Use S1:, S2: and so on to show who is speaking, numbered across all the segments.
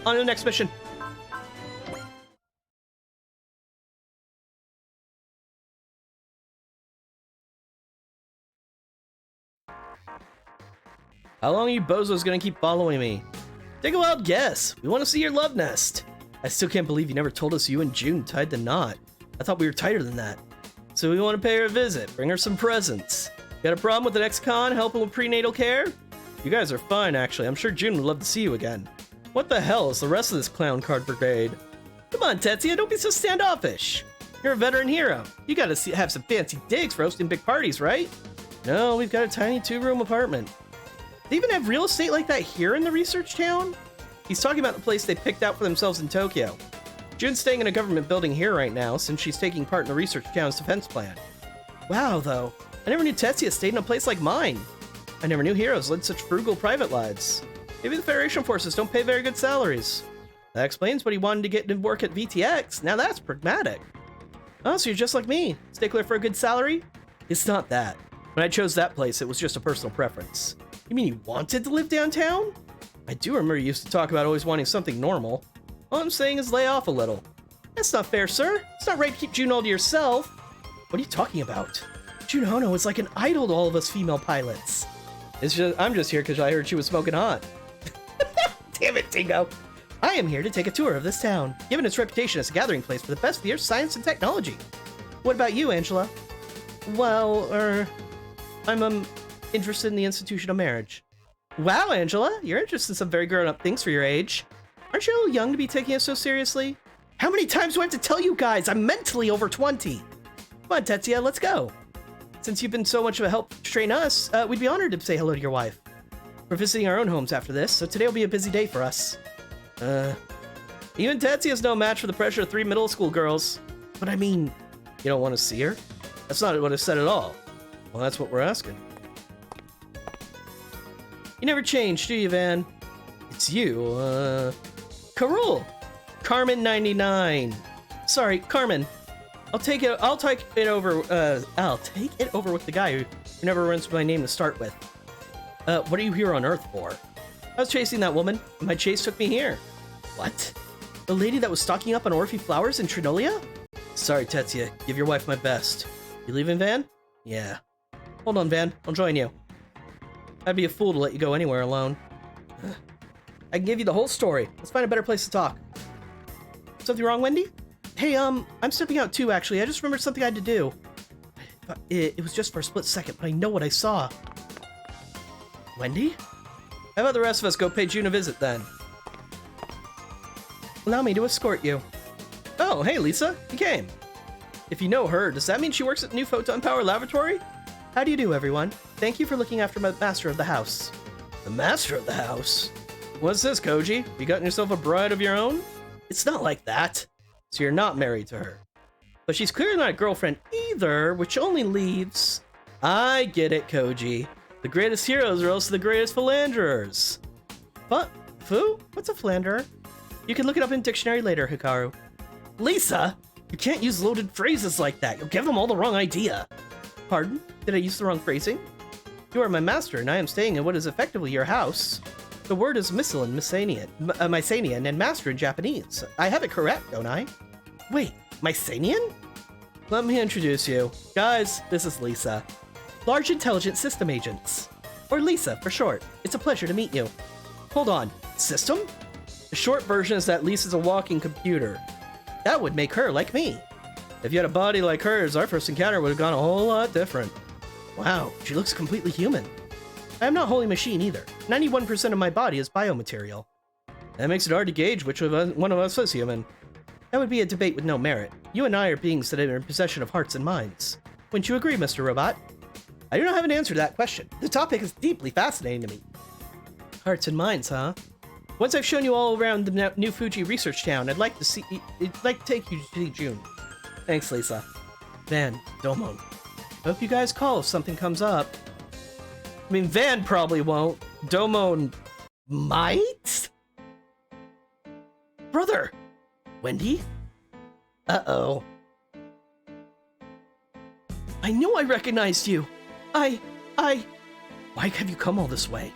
S1: on to the next mission. How long are you bozos gonna keep following me? Take a wild guess. We want to see your love nest. I still can't believe you never told us you and June tied the knot. I thought we were tighter than that. So we want to pay her a visit, bring her some presents. Got a problem with an ex-con helping with prenatal care? You guys are fine, actually. I'm sure June would love to see you again. What the hell is the rest of this clown card brigade? Come on, Tetsuya, don't be so standoffish. You're a veteran hero. You gotta have some fancy digs for hosting big parties, right? No, we've got a tiny 2-room apartment. They even have real estate like that here in the research town? He's talking about the place they picked out for themselves in Tokyo. June's staying in a government building here right now since she's taking part in the research town's defense plan. Wow, though. I never knew Tetsuya stayed in a place like mine. I never knew heroes led such frugal private lives. Maybe the Federation forces don't pay very good salaries. That explains what he wanted to get to work at VTX. Now that's pragmatic. Oh, so you're just like me. Stickler for a good salary? It's not that. When I chose that place, it was just a personal preference. You mean you wanted to live downtown? I do remember you used to talk about always wanting something normal. All I'm saying is lay off a little. That's not fair, sir. It's not right to keep June all to yourself. What are you talking about? June Hono is like an idol to all of us female pilots. I'm just here because I heard she was smoking hot. Damn it, Tingo. I am here to take a tour of this town, given its reputation as a gathering place for the best of science and technology. What about you, Angela? Well, I'm interested in the institution of marriage. Wow, Angela, you're interested in some very grown-up things for your age. Aren't you a little young to be taking it so seriously? How many times do I have to tell you guys? I'm mentally over 20. Come on, Tetsuya, let's go. Since you've been so much of a help to train us, we'd be honored to say hello to your wife. We're visiting our own homes after this, so today will be a busy day for us. Even Tetsuya's no match for the pressure of 3 middle school girls. But I mean, you don't want to see her? That's not what I said at all. Well, that's what we're asking. You never change, do you, Van? It's you, Karul! Carmen99. Sorry, Carmen. I'll take it over with the guy who never runs my name to start with. What are you here on Earth for? I was chasing that woman, and my chase took me here. What? The lady that was stocking up on Orphe flowers in Trinolia? Sorry, Tetsuya. Give your wife my best. You leaving, Van? Yeah. Hold on, Van. I'll join you. I'd be a fool to let you go anywhere alone. I can give you the whole story. Let's find a better place to talk. Something wrong, Wendy? Hey, I'm stepping out too, actually. I just remembered something I had to do. It was just for a split second, but I know what I saw. Wendy? How about the rest of us go pay June a visit, then? Allow me to escort you. Oh, hey, Lisa. You came. If you know her, does that mean she works at the new Photon Power Laboratory? How do you do, everyone? Thank you for looking after my master of the house. The master of the house? What's this, Koji? You gotten yourself a bride of your own? It's not like that. So you're not married to her. But she's clearly not a girlfriend either, which only leaves... I get it, Koji. The greatest heroes are also the greatest philanderers. What? Fu? What's a philanderer? You can look it up in dictionary later, Hikaru. Lisa! You can't use loaded phrases like that. You'll give them all the wrong idea. Pardon? Did I use the wrong phrasing? You are my master, and I am staying in what is effectively your house. The word is missile in Mycenaean and master in Japanese. I have it correct, don't I? Wait, Mycenaean? Let me introduce you. Guys, this is Lisa. Large Intelligent System Agents. Or Lisa, for short. It's a pleasure to meet you. Hold on. System? The short version is that Lisa's a walking computer. That would make her like me. If you had a body like hers, our first encounter would have gone a whole lot different. Wow, she looks completely human. I am not wholly machine either. 91% of my body is biomaterial. That makes it hard to gauge which one of us is human. That would be a debate with no merit. You and I are beings that are in possession of hearts and minds. Wouldn't you agree, Mr. Robot? I do not have an answer to that question. The topic is deeply fascinating to me. Hearts and minds, huh? Once I've shown you all around the new Fuji research town, I'd like to take you to see June. Thanks, Lisa. Van, Domon. Hope you guys call if something comes up. I mean, Van probably won't. Domon might? Brother! Wendy? Uh-oh. I knew I recognized you. Why have you come all this way?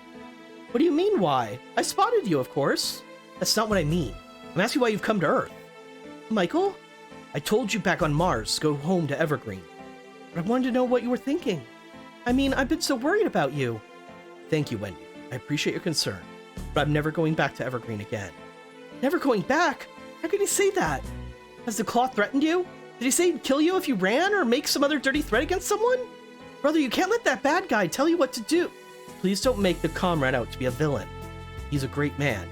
S1: What do you mean, why? I spotted you, of course. That's not what I mean. I'm asking why you've come to Earth. Michael? I told you back on Mars to go home to Evergreen. But I wanted to know what you were thinking. I mean, I've been so worried about you. Thank you, Wendy. I appreciate your concern. But I'm never going back to Evergreen again. Never going back? How can you say that? Has the Claw threatened you? Did he say he'd kill you if you ran or make some other dirty threat against someone? Brother, you can't let that bad guy tell you what to do. Please don't make the comrade out to be a villain. He's a great man.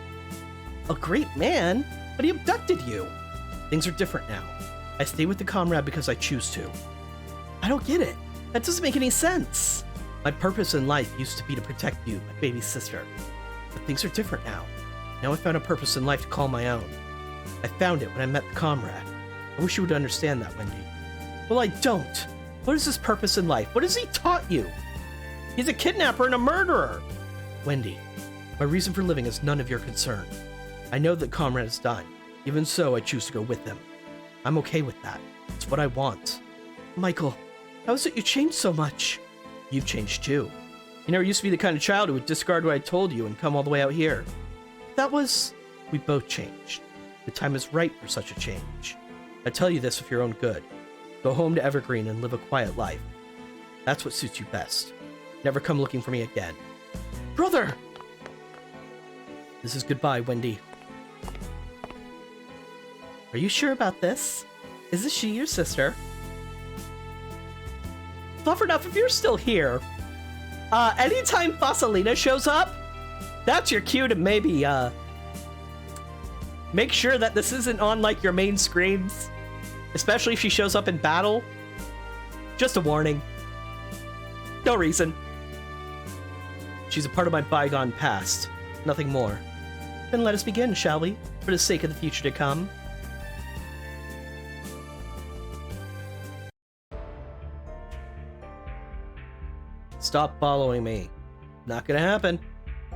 S1: A great man? But he abducted you. Things are different now. I stay with the comrade because I choose to. I don't get it. That doesn't make any sense. My purpose in life used to be to protect you, my baby sister. But things are different now. Now I found a purpose in life to call my own. I found it when I met the comrade. I wish you would understand that, Wendy. Well, I don't. What is his purpose in life? What has he taught you? He's a kidnapper and a murderer. Wendy, my reason for living is none of your concern. I know that comrade is done. Even so, I choose to go with him. I'm okay with that. It's what I want. Michael, how is it you changed so much? You've changed too. You never used to be the kind of child who would discard what I told you and come all the way out here. We both changed. The time is right for such a change. I tell you this for your own good. Go home to Evergreen and live a quiet life. That's what suits you best. Never come looking for me again. Brother! This is goodbye, Wendy. Are you sure about this? Isn't she your sister? Tough enough if you're still here. Anytime Fossilina shows up, that's your cue to maybe, make sure that this isn't on, like, your main screens. Especially if she shows up in battle. Just a warning. No reason. She's a part of my bygone past. Nothing more. Then let us begin, shall we? For the sake of the future to come. Stop following me. Not gonna happen.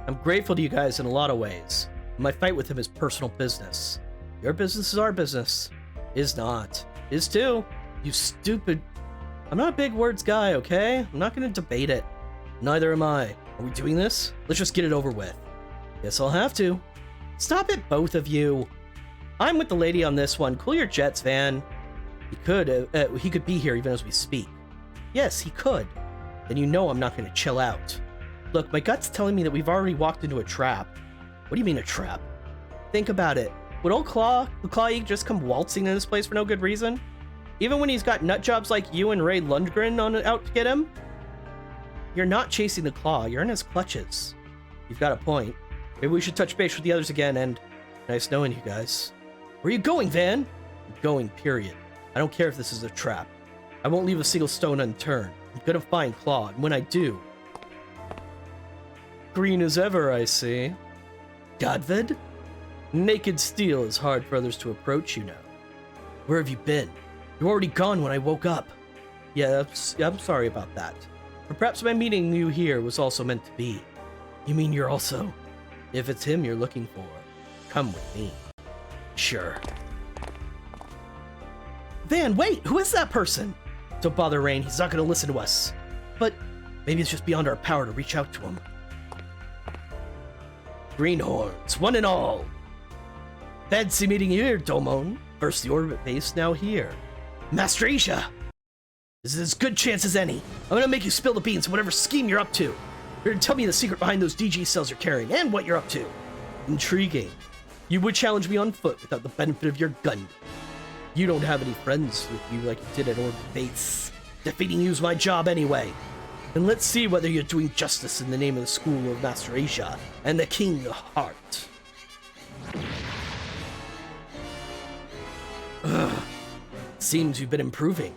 S1: I'm grateful to you guys in a lot of ways. My fight with him is personal business. Your business is our business. Is not. Is too. You stupid... I'm not a big words guy, okay? I'm not gonna debate it. Neither am I. Are we doing this? Let's just get it over with. Guess I'll have to. Stop it, both of you. I'm with the lady on this one. Cool your jets, Van. He could be here even as we speak. Yes, he could. Then you know I'm not gonna chill out. Look, my gut's telling me that we've already walked into a trap. What do you mean a trap? Think about it. Would old the Claw just come waltzing in this place for no good reason? Even when he's got nut jobs like you and Ray Lundgren out to get him? You're not chasing the Claw, you're in his clutches. You've got a point. Maybe we should touch base with the others again, and nice knowing you guys. Where are you going, Van? I'm going, period. I don't care if this is a trap. I won't leave a single stone unturned. I'm gonna find Claw, and when I do... Green as ever, I see. Godvid? Naked steel is hard for others to approach, you know. Where have you been? You were already gone when I woke up. Yeah, I'm sorry about that. Or perhaps my meeting you here was also meant to be. You mean you're also... If it's him you're looking for, come with me. Sure. Van, wait! Who is that person? Don't bother, Rain. He's not going to listen to us. But maybe it's just beyond our power to reach out to him. Greenhorns, one and all. Fancy meeting you here, Domon. First the orbit base, now here. Master Asia! This is as good chance as any. I'm gonna make you spill the beans on whatever scheme you're up to. You're gonna tell me the secret behind those DG cells you're carrying, and what you're up to. Intriguing. You would challenge me on foot without the benefit of your gun. You don't have any friends with you like you did at orbit base. Defeating you's my job anyway. And let's see whether you're doing justice in the name of the school of Master Asia and the King of Heart. Ugh. Seems you've been improving.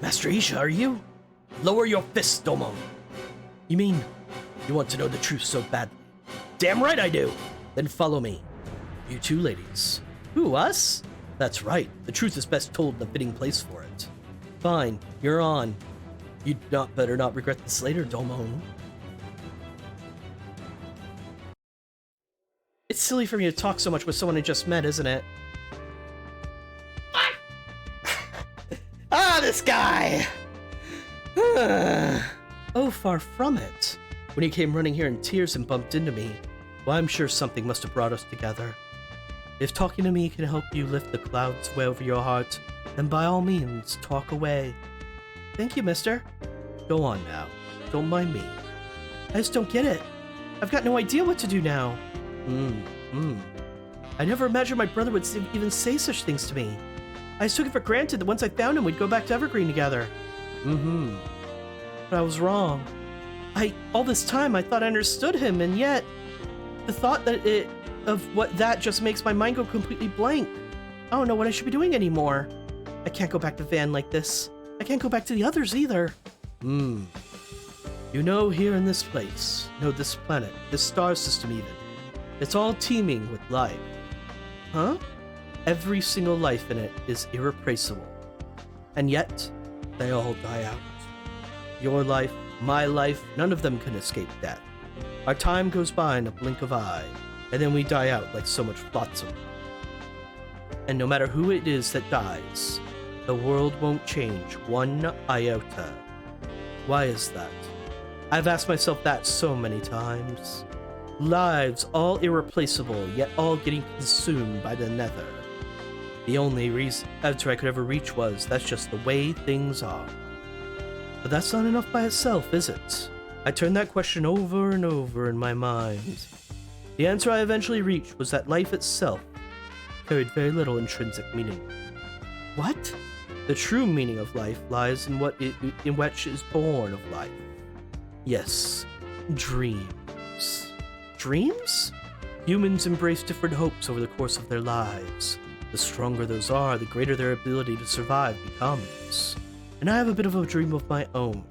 S1: Master Asia, are you? Lower your fist, Domon. You mean you want to know the truth so badly? Damn right I do. Then follow me. You too, ladies. Who, us? That's right. The truth is best told in a fitting place for it. Fine, you're on. You'd better not regret this later, Domon. It's silly for me to talk so much with someone I just met, isn't it? This guy! Oh, far from it. When he came running here in tears and bumped into me, well, I'm sure something must have brought us together. If talking to me can help you lift the clouds away over your heart, then by all means, talk away. Thank you, mister. Go on now. Don't mind me. I just don't get it. I've got no idea what to do now. I never imagined my brother would even say such things to me. I just took it for granted that once I found him, we'd go back to Evergreen together. But I was wrong. All this time, I thought I understood him, and yet, the thought that just makes my mind go completely blank. I don't know what I should be doing anymore. I can't go back to Van like this. I can't go back to the others either. You know, here in this place, this planet, this star system even, it's all teeming with life. Huh? Every single life in it is irreplaceable. And yet, they all die out. Your life, my life, none of them can escape death. Our time goes by in a blink of eye, and then we die out like so much flotsam. And no matter who it is that dies, the world won't change one iota. Why is that? I've asked myself that so many times. Lives all irreplaceable, yet all getting consumed by the nether. The only answer I could ever reach was, that's just the way things are. But that's not enough by itself, is it? I turned that question over and over in my mind. The answer I eventually reached was that life itself carried very little intrinsic meaning. What? The true meaning of life lies in which is born of life. Yes, dreams. Dreams? Humans embrace different hopes over the course of their lives. The stronger those are, the greater their ability to survive becomes. And I have a bit of a dream of my own.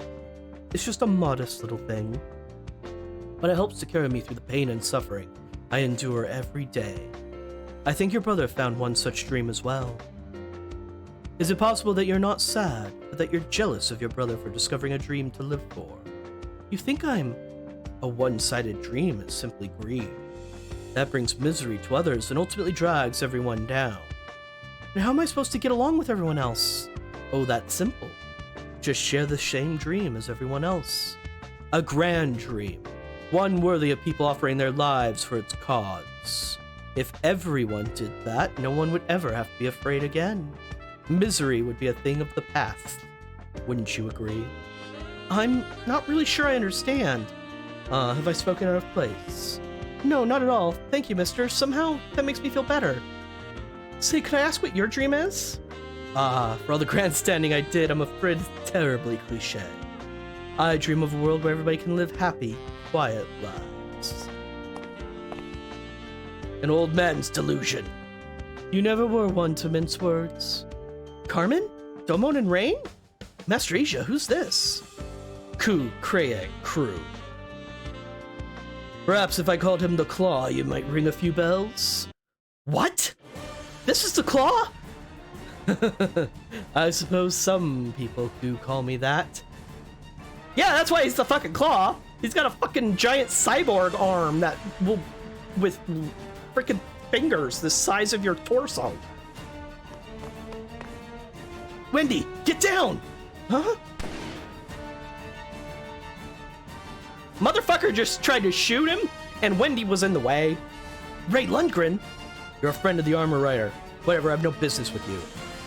S1: It's just a modest little thing, but it helps to carry me through the pain and suffering I endure every day. I think your brother found one such dream as well. Is it possible that you're not sad, but that you're jealous of your brother for discovering a dream to live for? You think I'm a one-sided dream and simply greed. That brings misery to others and ultimately drags everyone down. And how am I supposed to get along with everyone else? Oh, that's simple. Just share the same dream as everyone else. A grand dream. One worthy of people offering their lives for its cause. If everyone did that, no one would ever have to be afraid again. Misery would be a thing of the past. Wouldn't you agree? I'm not really sure I understand. Have I spoken out of place? No, not at all. Thank you, mister. Somehow, that makes me feel better. Say, could I ask what your dream is? For all the grandstanding I did, I'm afraid it's terribly cliche. I dream of a world where everybody can live happy, quiet lives. An old man's delusion. You never were one to mince words. Carmen? Domon and Rain? Master Asia, who's this? Ku Krayek Crew. Perhaps if I called him the Claw, you might ring a few bells? What? This is the Claw? I suppose some people do call me that. Yeah, that's why he's the fucking Claw. He's got a fucking giant cyborg arm that will, with freaking fingers the size of your torso. Wendy, get down! Huh? Motherfucker just tried to shoot him, and Wendy was in the way. Ray Lundgren? You're a friend of the armor writer. Whatever, I have no business with you.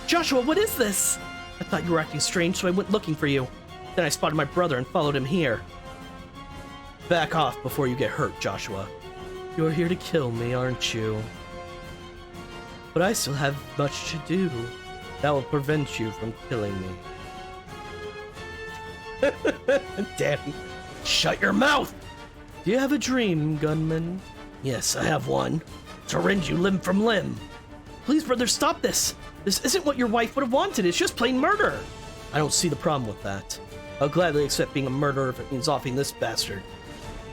S1: Joshua, what is this? I thought you were acting strange, so I went looking for you. Then I spotted my brother and followed him here. Back off before you get hurt, Joshua. You're here to kill me, aren't you? But I still have much to do. That will prevent you from killing me. Damn. Shut your mouth! Do you have a dream, gunman? Yes, I have one. To rend you limb from limb. Please, brother, stop this. This isn't what your wife would have wanted. It's just plain murder. I don't see the problem with that. I'll gladly accept being a murderer if it means offing this bastard.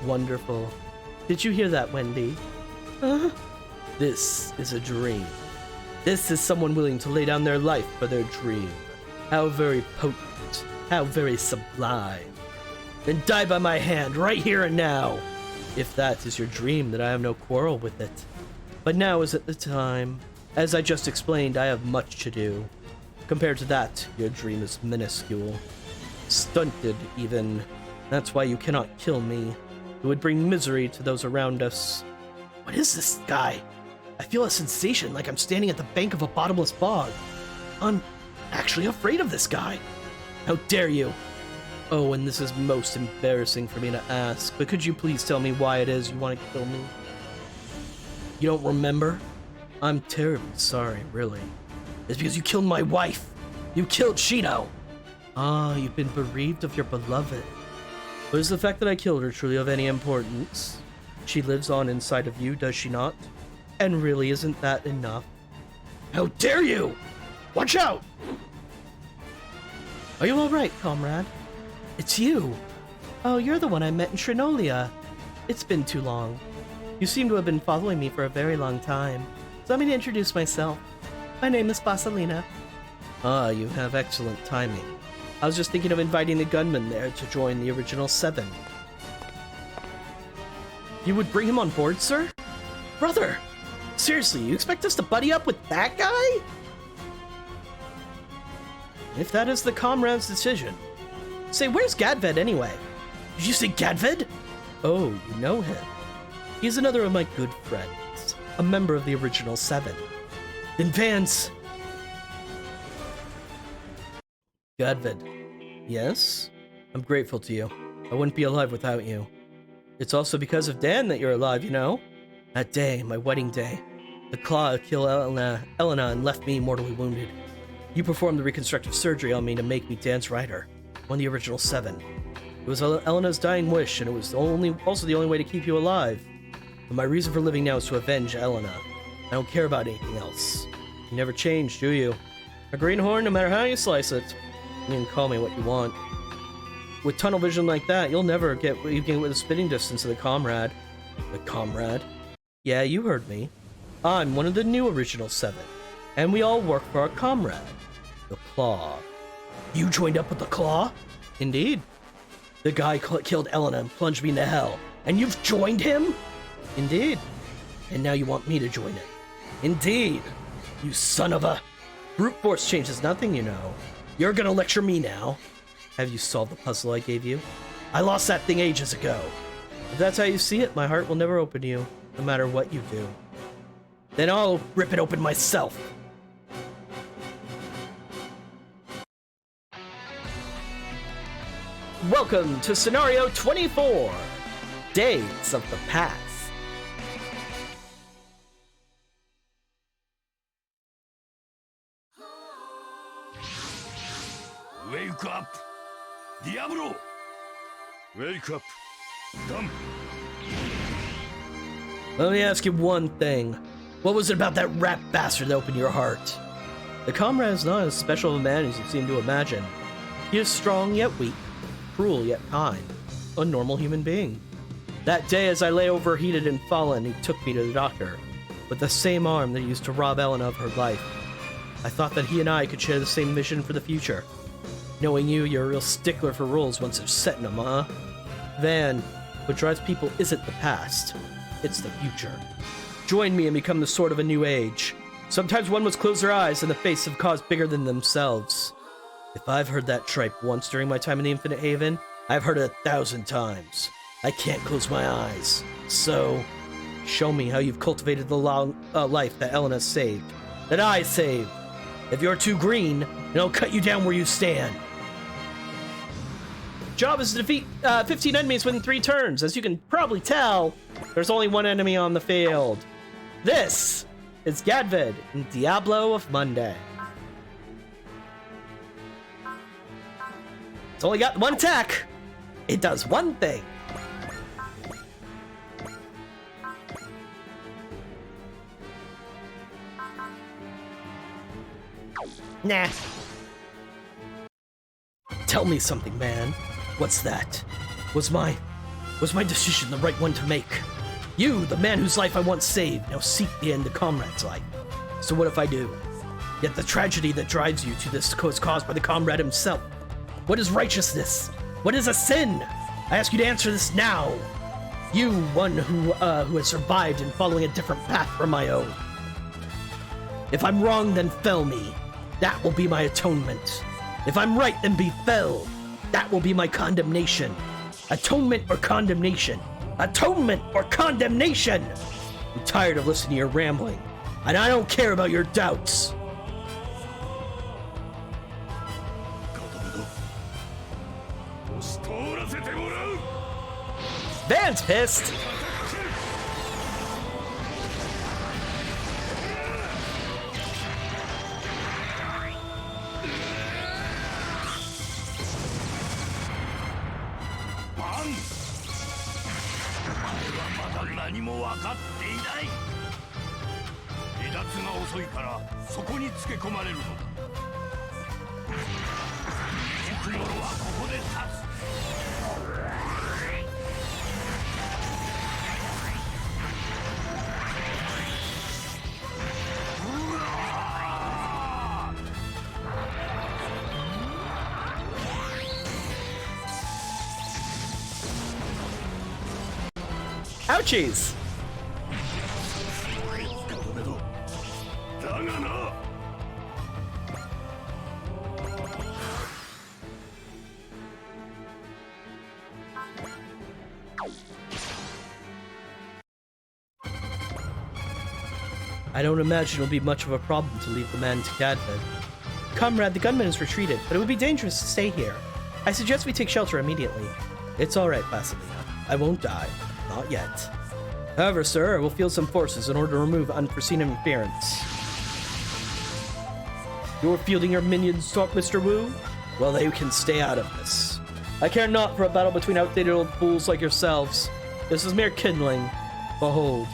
S1: Wonderful. Did you hear that, Wendy? Huh? This is a dream. This is someone willing to lay down their life for their dream. How very potent. How very sublime. Then die by my hand, right here and now. If that is your dream, then I have no quarrel with it. But now isn't the time. As I just explained, I have much to do. Compared to that, your dream is minuscule. Stunted, even. That's why you cannot kill me. It would bring misery to those around us. What is this guy? I feel a sensation like I'm standing at the bank of a bottomless bog. I'm actually afraid of this guy. How dare you? Oh, and this is most embarrassing for me to ask, but could you please tell me why it is you want to kill me? You don't remember? I'm terribly sorry, really. It's because you killed my wife. You killed Shino. Ah, you've been bereaved of your beloved. But is the fact that I killed her truly of any importance? She lives on inside of you, does she not? And really, isn't that enough? How dare you! Watch out! Are you alright, comrade? It's you. Oh, you're the one I met in Shrinolia. It's been too long. You seem to have been following me for a very long time. So let me introduce myself. My name is Basalina. Ah, you have excellent timing. I was just thinking of inviting the gunman there to join the original 7. You would bring him on board, sir? Brother! Seriously, you expect us to buddy up with that guy? If that is the comrade's decision. Say, where's Gadved anyway? Did you say Gadved? Oh, you know him. He's another of my good friends. A member of the original 7. Then Vance... Gadved. Yes? I'm grateful to you. I wouldn't be alive without you. It's also because of Dan that you're alive, you know? That day, my wedding day, the claw killed Elena and left me mortally wounded. You performed the reconstructive surgery on me to make me Dan's rider, one of the original 7. It was Elena's dying wish, and it was also the only way to keep you alive. But my reason for living now is to avenge Elena. I don't care about anything else. You never change, do you? A greenhorn, no matter how you slice it. You can call me what you want. With tunnel vision like that, you'll never get what you get with the spitting distance of the comrade. The comrade? Yeah, you heard me. I'm one of the new original 7, and we all work for our comrade, the Claw. You joined up with the Claw? Indeed. The guy killed Elena and plunged me into hell, and you've joined him? Indeed. And now you want me to join him? Indeed. You son of a... Brute force changes nothing, you know. You're gonna lecture me now. Have you solved the puzzle I gave you? I lost that thing ages ago. If that's how you see it, my heart will never open to you, no matter what you do. Then I'll rip it open myself. Welcome to Scenario 24, Days of the Past.
S2: Wake up! Diablo! Wake up! Come!
S1: Let me ask you one thing. What was it about that rat bastard that opened your heart? The comrade is not as special of a man as you seem to imagine. He is strong yet weak, cruel yet kind, a normal human being. That day as I lay overheated and fallen, he took me to the doctor, with the same arm that he used to rob Elena of her life. I thought that he and I could share the same vision for the future. Knowing you, you're a real stickler for rules once they're set in them, huh? Van, what drives people isn't the past, it's the future. Join me and become the sword of a new age. Sometimes one must close their eyes in the face of a cause bigger than themselves. If I've heard that tripe once during my time in the Infinite Haven, I've heard it 1,000 times. I can't close my eyes. So, show me how you've cultivated the long life that Elena saved, that I saved. If you're too green, then I'll cut you down where you stand. Job is to defeat 15 enemies within 3 turns. As you can probably tell, there's only one enemy on the field. This is Gadved in Diablo of Monday. It's only got one attack. It does one thing. Nah. Tell me something, man. What's that? Was my decision the right one to make? You, the man whose life I once saved, now seek the end of comrade's life. So what if I do? Yet the tragedy that drives you to this is caused by the comrade himself. What is righteousness? What is a sin? I ask you to answer this now. You, one who has survived in following a different path from my own. If I'm wrong, then fell me. That will be my atonement. If I'm right, then be felled. That will be my condemnation. Atonement or condemnation? Atonement or condemnation? I'm tired of listening to your rambling. and I don't care about your doubts. Van's pissed. Ouchies! I don't imagine it'll be much of a problem to leave the man to Cadfed. Comrade, the gunman has retreated, but it would be dangerous to stay here. I suggest we take shelter immediately. It's alright, Vasilina. I won't die. Not yet. However, sir, I will field some forces in order to remove unforeseen interference. You're fielding your minions, talk, Mr. Wu? Well, they can stay out of this. I care not for a battle between outdated old fools like yourselves. This is mere kindling. Behold.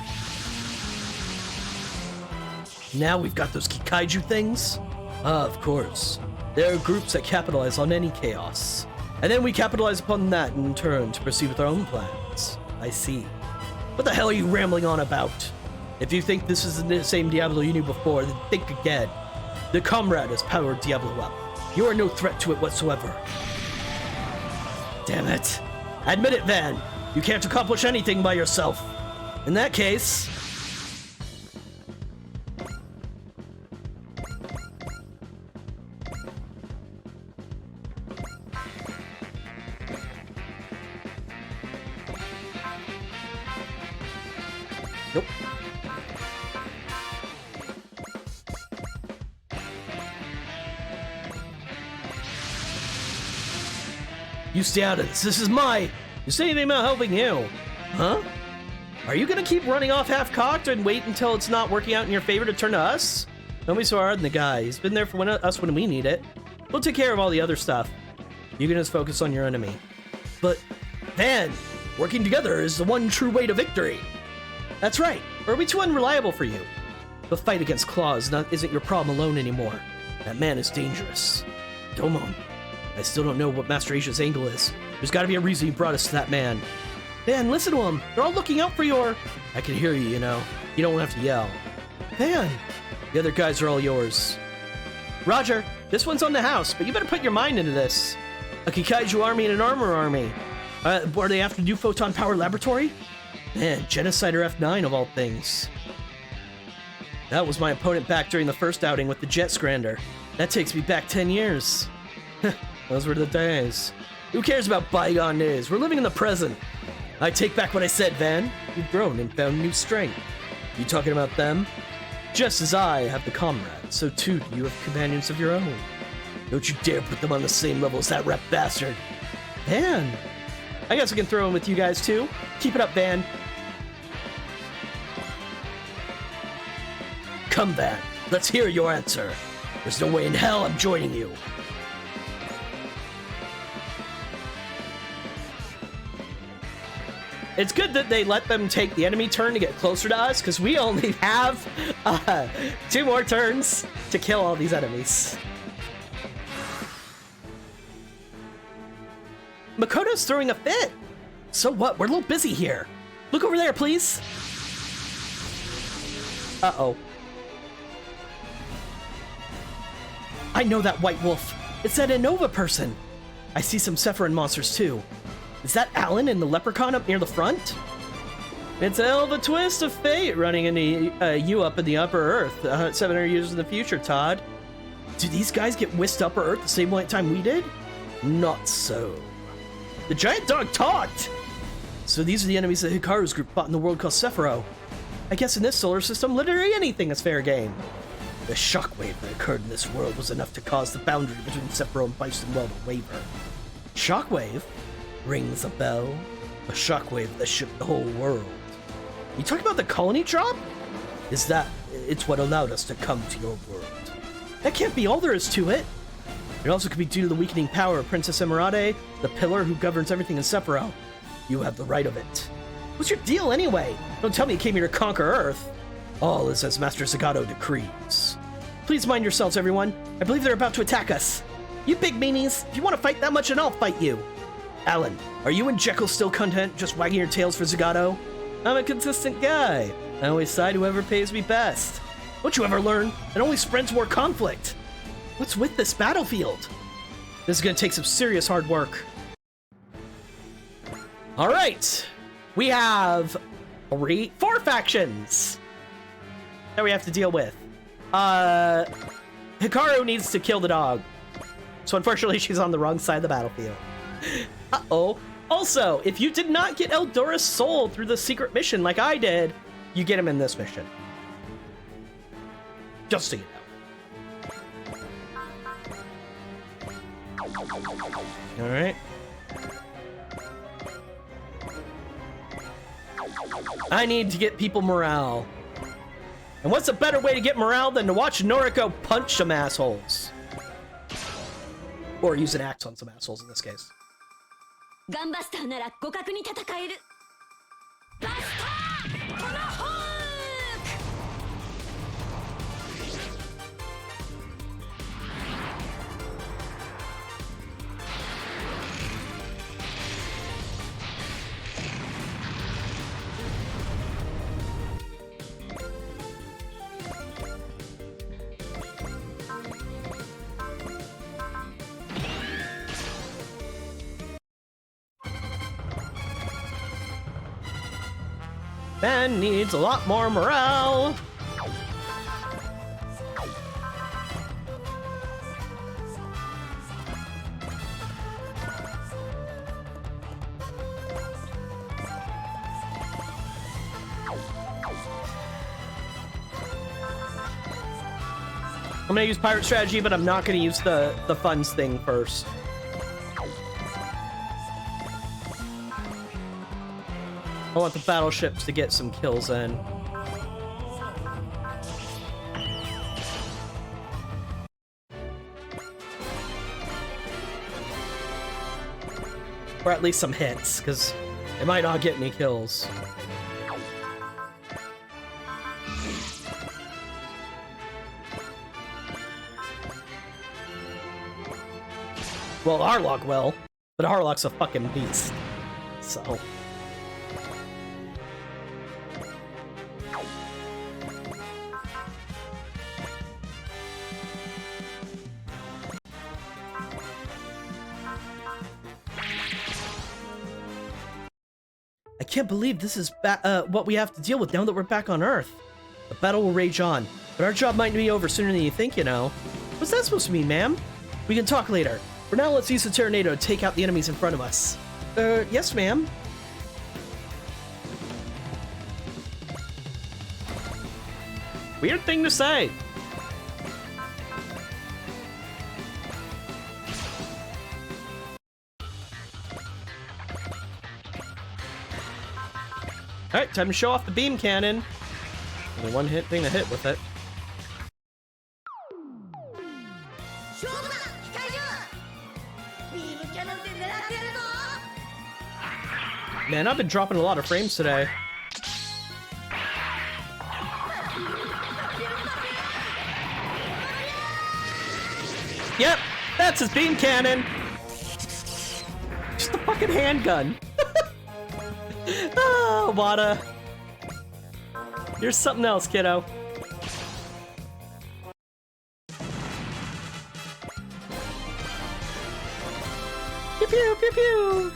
S1: Now we've got those Kikaiju things? Of course. There are groups that capitalize on any chaos. And then we capitalize upon that in turn to proceed with our own plans. I see. What the hell are you rambling on about? If you think this is the same Diablo you knew before, then think again. The Comrade has powered Diablo up. You are no threat to it whatsoever. Damn it. Admit it, Van. You can't accomplish anything by yourself. In that case... Nope. You stay out of this. This is my... You say anything about helping you? Huh? Are you gonna keep running off half-cocked and wait until it's not working out in your favor to turn to us? Don't be so hard on the guy. He's been there for us when we need it. We'll take care of all the other stuff. You can just focus on your enemy. But, Van, working together is the one true way to victory. That's right. Or are we too unreliable for you? The fight against Claws isn't your problem alone anymore. That man is dangerous. Domon, I still don't know what Master Asia's angle is. There's gotta be a reason he brought us to that man. Van, listen to him. They're all looking out for your... I can hear you, you know. You don't have to yell. Van, the other guys are all yours. Roger, this one's on the house, but you better put your mind into this. A Kikaiju army and an armor army. Are they after New Photon Power Laboratory? Man, Genocider F9 of all things. That was my opponent back during the first outing with the Jet Scrander. That takes me back 10 years. Those were the days. Who cares about bygone days? We're living in the present. I take back what I said, Van. You've grown and found new strength. You talking about them? Just as I have the Comrade, so too do you have companions of your own. Don't you dare put them on the same level as that rep bastard. Van. I guess I can throw in with you guys too. Keep it up, Van. Come, Van. Let's hear your answer. There's no way in hell I'm joining you. It's good that they let them take the enemy turn to get closer to us, because we only have 2 more turns to kill all these enemies. Makoto's throwing a fit. So what? We're a little busy here. Look over there, please. Uh-oh. I know that white wolf. It's that Innova person. I see some Sephiroth monsters too. Is that Alan and the leprechaun up near the front? It's a hell of a twist of fate running into you up in the Upper Earth 700 years in the future, Todd. Do these guys get whisked Upper Earth the same time we did? Not so. The giant dog talked! So these are the enemies that Hikaru's group fought in the world called Sephiroth. I guess in this solar system, literally anything is fair game. The shockwave that occurred in this world was enough to cause the boundary between Sephiroth and Bison World to waver. Shockwave? Rings a bell? A shockwave that shook the whole world. You talking about the colony drop? It's what allowed us to come to your world. That can't be all there is to it. It also could be due to the weakening power of Princess Emeraude, the pillar who governs everything in Sephiroth. You have the right of it. What's your deal anyway? Don't tell me you came here to conquer Earth. All is as Master Zagato decrees. Please mind yourselves, everyone. I believe they're about to attack us. You big meanies, if you want to fight that much, then I'll fight you. Alan, are you and Jekyll still content just wagging your tails for Zagato? I'm a consistent guy. I always side whoever pays me best. Don't you ever learn? It only spreads more conflict. What's with this battlefield? This is gonna take some serious hard work. All right, we have 4 factions that we have to deal with. Hikaru needs to kill the dog. So unfortunately, she's on the wrong side of the battlefield. Uh-oh. Also, if you did not get Eldora's soul through the secret mission like I did, you get him in this mission. Just so you know. Alright. I need to get people morale. And what's a better way to get morale than to watch Noriko punch some assholes? Or use an axe on some assholes in this case.
S3: Gambastar なら互角に戦える。バスタートマホーク。
S1: Man needs a lot more morale. I'm gonna use pirate strategy, but I'm not gonna use the funds thing first. I want the battleships to get some kills in. Or at least some hits, because it might not get any kills. Well, Harlock will, but Harlock's a fucking beast, so... I can't believe this is what we have to deal with now that we're back on Earth. The battle will rage on, but our job might be over sooner than you think, you know. What's that supposed to mean, ma'am? We can talk later. For now, let's use the Terranado to take out the enemies in front of us. Yes, ma'am. Weird thing to say. Alright, time to show off the beam cannon. The one hit thing to hit with it. Man, I've been dropping a lot of frames today. Yep, that's his beam cannon. Just a fucking handgun. Oh, Wada. You're something else, kiddo. Pew pew pew pew.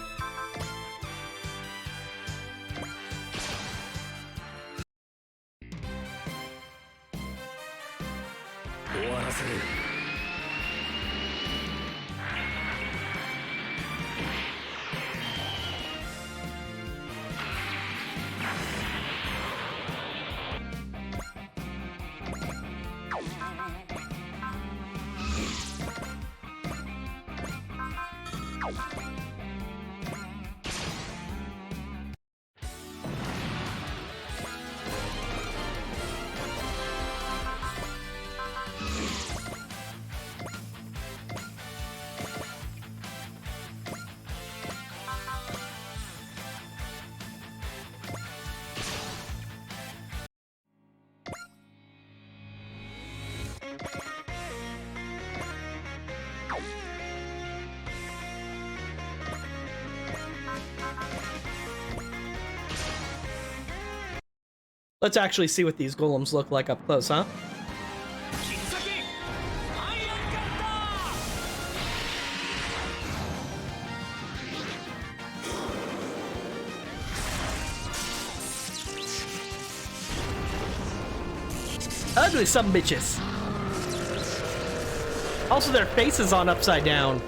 S1: Let's actually see what these golems look like up close, huh? Ugly some bitches. Also, their faces on upside down.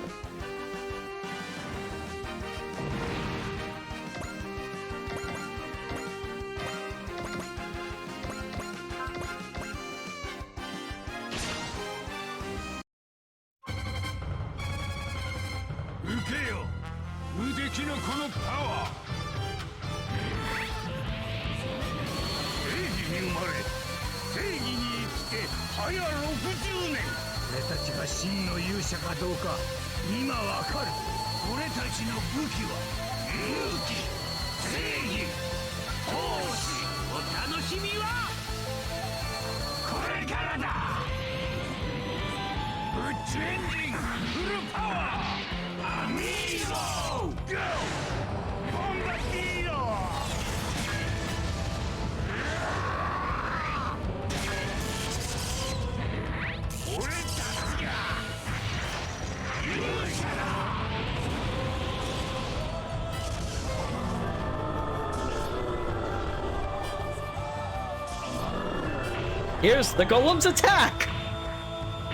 S1: Here's the golem's attack!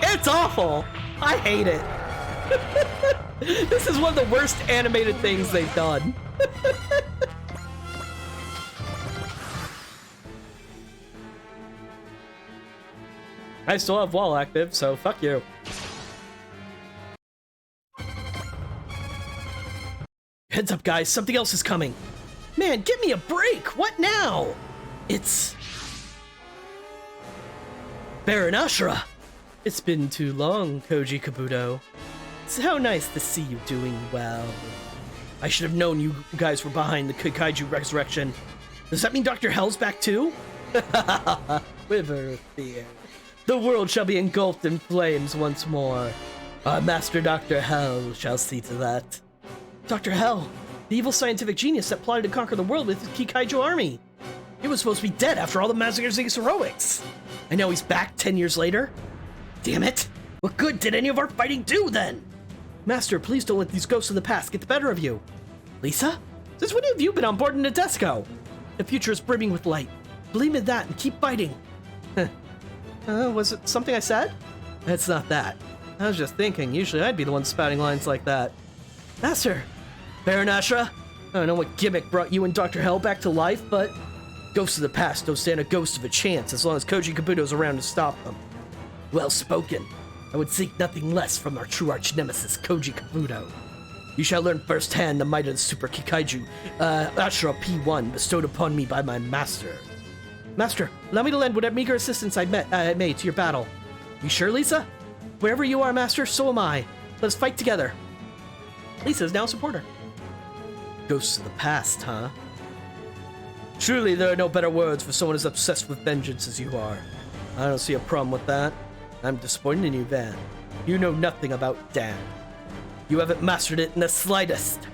S1: It's awful! I hate it. This is one of the worst animated things they've done. I still have wall active, so fuck you. Heads up, guys, something else is coming. Man, give me a break! What now? It's Baron Ashura! It's been too long, Koji Kabuto. It's how nice to see you doing well. I should have known you guys were behind the Kaiju resurrection. Does that mean Dr. Hell's back too? Quiver of fear. The world shall be engulfed in flames once more. Our master Dr. Hell shall see to that. Dr. Hell, the evil scientific genius that plotted to conquer the world with his Kaiju army. He was supposed to be dead after all the massacres against heroics. And now he's back 10 years later? Damn it! What good did any of our fighting do then? Master, please don't let these ghosts of the past get the better of you. Lisa? Since when have you been on board in Nadesico? The future is brimming with light. Believe in that and keep fighting. Was it something I said? It's not that. I was just thinking, usually I'd be the one spouting lines like that. Master! Baron Ashura? I don't know what gimmick brought you and Dr. Hell back to life, but ghosts of the past don't stand a ghost of a chance as long as Koji Kabuto's around to stop them. Well spoken. I would seek nothing less from our true arch-nemesis, Koji Kabuto. You shall learn firsthand the might of the Super Kikaiju, Ashura P1, bestowed upon me by my master. Master, allow me to lend whatever meager assistance I made to your battle. You sure, Lisa? Wherever you are, Master, so am I. Let us fight together. Lisa is now a supporter. Ghosts of the past, huh? Truly, there are no better words for someone as obsessed with vengeance as you are. I don't see a problem with that. I'm disappointed in you, Van. You know nothing about Dan. You haven't mastered it in the slightest.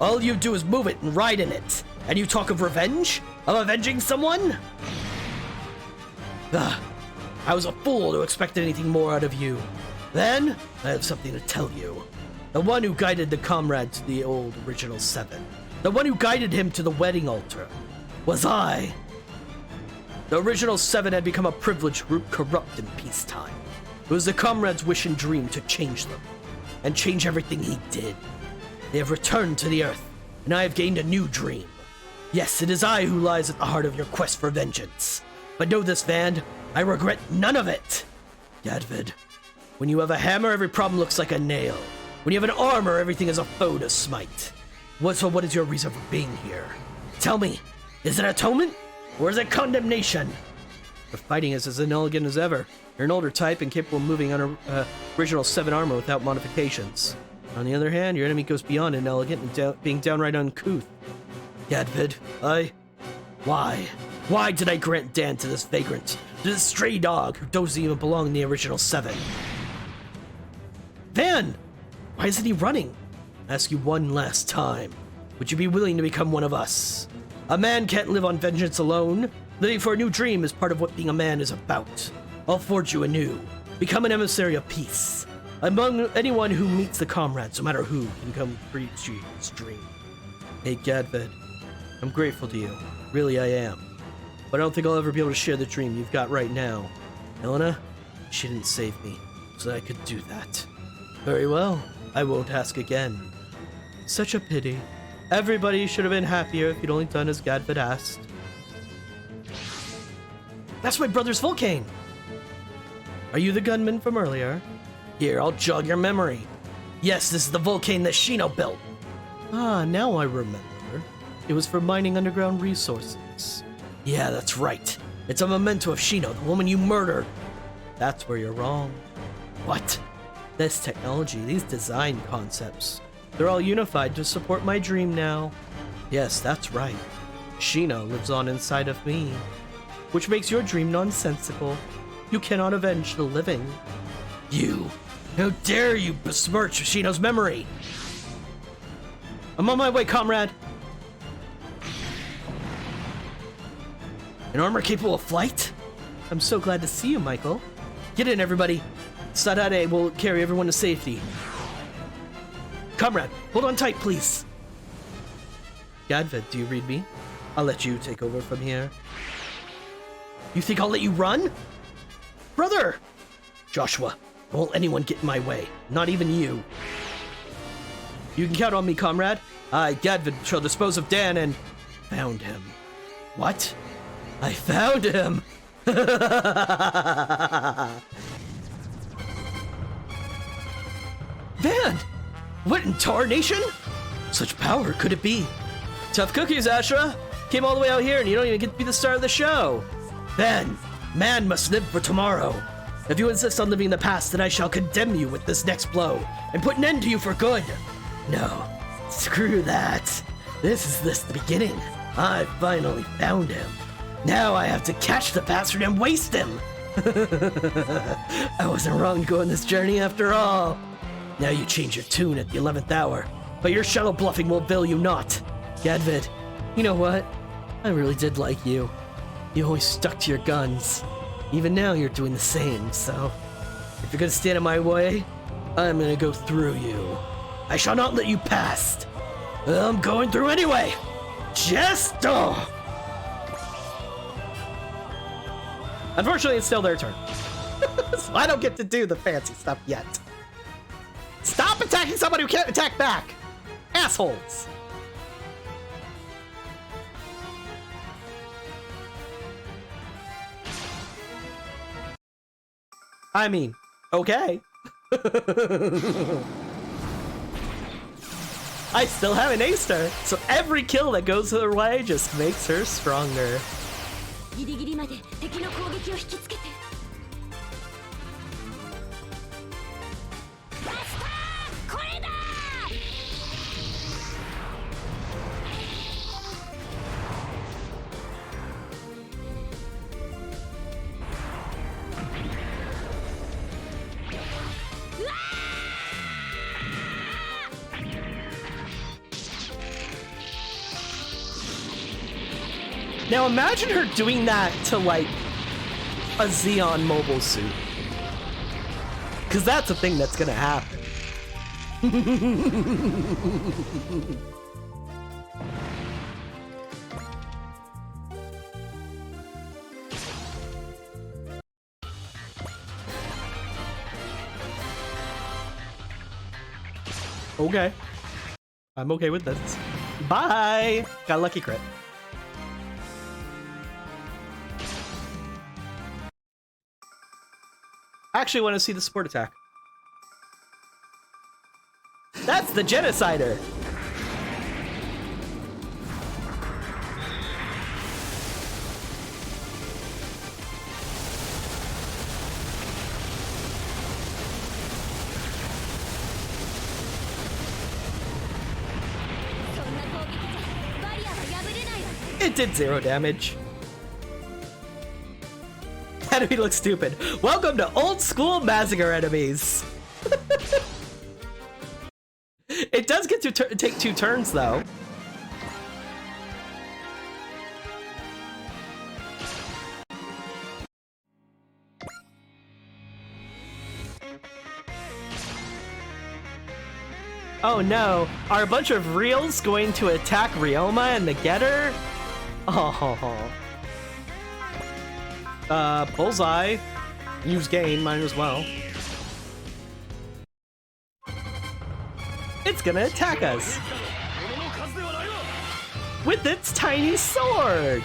S1: All you do is move it and ride in it. And you talk of revenge? Of avenging someone? I was a fool to expect anything more out of you. Then, I have something to tell you. The one who guided the comrade to the old original 7. The one who guided him to the wedding altar. Was I. The original 7 had become a privileged group corrupt in peacetime. It was the comrade's wish and dream to change them. And change everything he did. They have returned to the Earth, and I have gained a new dream. Yes, it is I who lies at the heart of your quest for vengeance. But know this, Van, I regret none of it. Yadvid, when you have a hammer, every problem looks like a nail. When you have an armor, everything is a foe to smite. So what is your reason for being here? Tell me, is it atonement, or is it condemnation? The fighting is as inelegant as ever. You're an older type and capable of moving under original 7 armor without modifications. On the other hand, your enemy goes beyond inelegant and being downright uncouth. Yadvid, Why? Why did I grant Dan to this vagrant? To this stray dog who doesn't even belong in the original 7? Van! Why isn't he running? I ask you one last time. Would you be willing to become one of us? A man can't live on vengeance alone. Living for a new dream is part of what being a man is about. I'll forge you anew. Become an emissary of peace. Among anyone who meets the comrades, no matter who, can come preach you his dream. Hey, Gadvid, I'm grateful to you. Really, I am. But I don't think I'll ever be able to share the dream you've got right now. Helena, she didn't save me, so I could do that. Very well, I won't ask again. Such a pity. Everybody should have been happier if you'd only done as Gadvid asked. That's my brother's Volcane! Are you the gunman from earlier? Here, I'll jog your memory. Yes, this is the Volcane that Shino built. Ah, now I remember. It was for mining underground resources. Yeah, that's right. It's a memento of Shino, the woman you murdered. That's where you're wrong. What? This technology, these design concepts, they're all unified to support my dream now. Yes, that's right. Shino lives on inside of me, which makes your dream nonsensical. You cannot avenge the living. You! How dare you besmirch Shino's memory! I'm on my way, comrade! An armor capable of flight? I'm so glad to see you, Michael. Get in, everybody. Sadade will carry everyone to safety. Comrade, hold on tight, please. Gadvid, do you read me? I'll let you take over from here. You think I'll let you run? Brother! Joshua, won't anyone get in my way. Not even you. You can count on me, comrade. I, Gadvid, shall dispose of Dan and... Found him. What? I found him! Man! What in tarnation? Such power could it be? Tough cookies, Ashura! Came all the way out here and you don't even get to be the star of the show! Then, man must live for tomorrow. If you insist on living in the past, then I shall condemn you with this next blow and put an end to you for good. No, screw that. This is the beginning. I finally found him. Now I have to catch the bastard and waste him. I wasn't wrong to go on this journey after all. Now you change your tune at the 11th hour, but your shadow bluffing will avail you not. Gadvid, you know what? I really did like you. You always stuck to your guns. Even now you're doing the same, so... If you're gonna stand in my way, I'm gonna go through you. I shall not let you past. I'm going through anyway! Jesto! Unfortunately, it's still their turn. So I don't get to do the fancy stuff yet. Stop attacking somebody who can't attack back! Assholes! I mean, okay. I still haven't aced her, so every kill that goes her way just makes her stronger.
S3: ギリギリまで敵の攻撃を引きつけて。バスター！これだ！
S1: Now imagine her doing that to like a Xeon mobile suit. Cause that's a thing that's gonna happen. Okay. I'm okay with this. Bye! Got a lucky crit. I actually want to see the support attack. That's the Genocider! It did 0 damage. Enemy looks stupid. Welcome to old school massacre enemies. It does get to take 2 turns though. Oh no, are a bunch of reals going to attack Ryoma and the Getter? Oh. Bullseye. Use gain, might as well. It's gonna attack us with its tiny sword.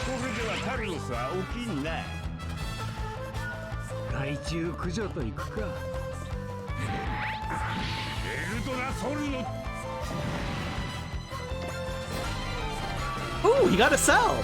S2: これではカルロスは起きんな。害虫駆除と行くか。エルドラソルの。
S1: Ooh, he got a cell.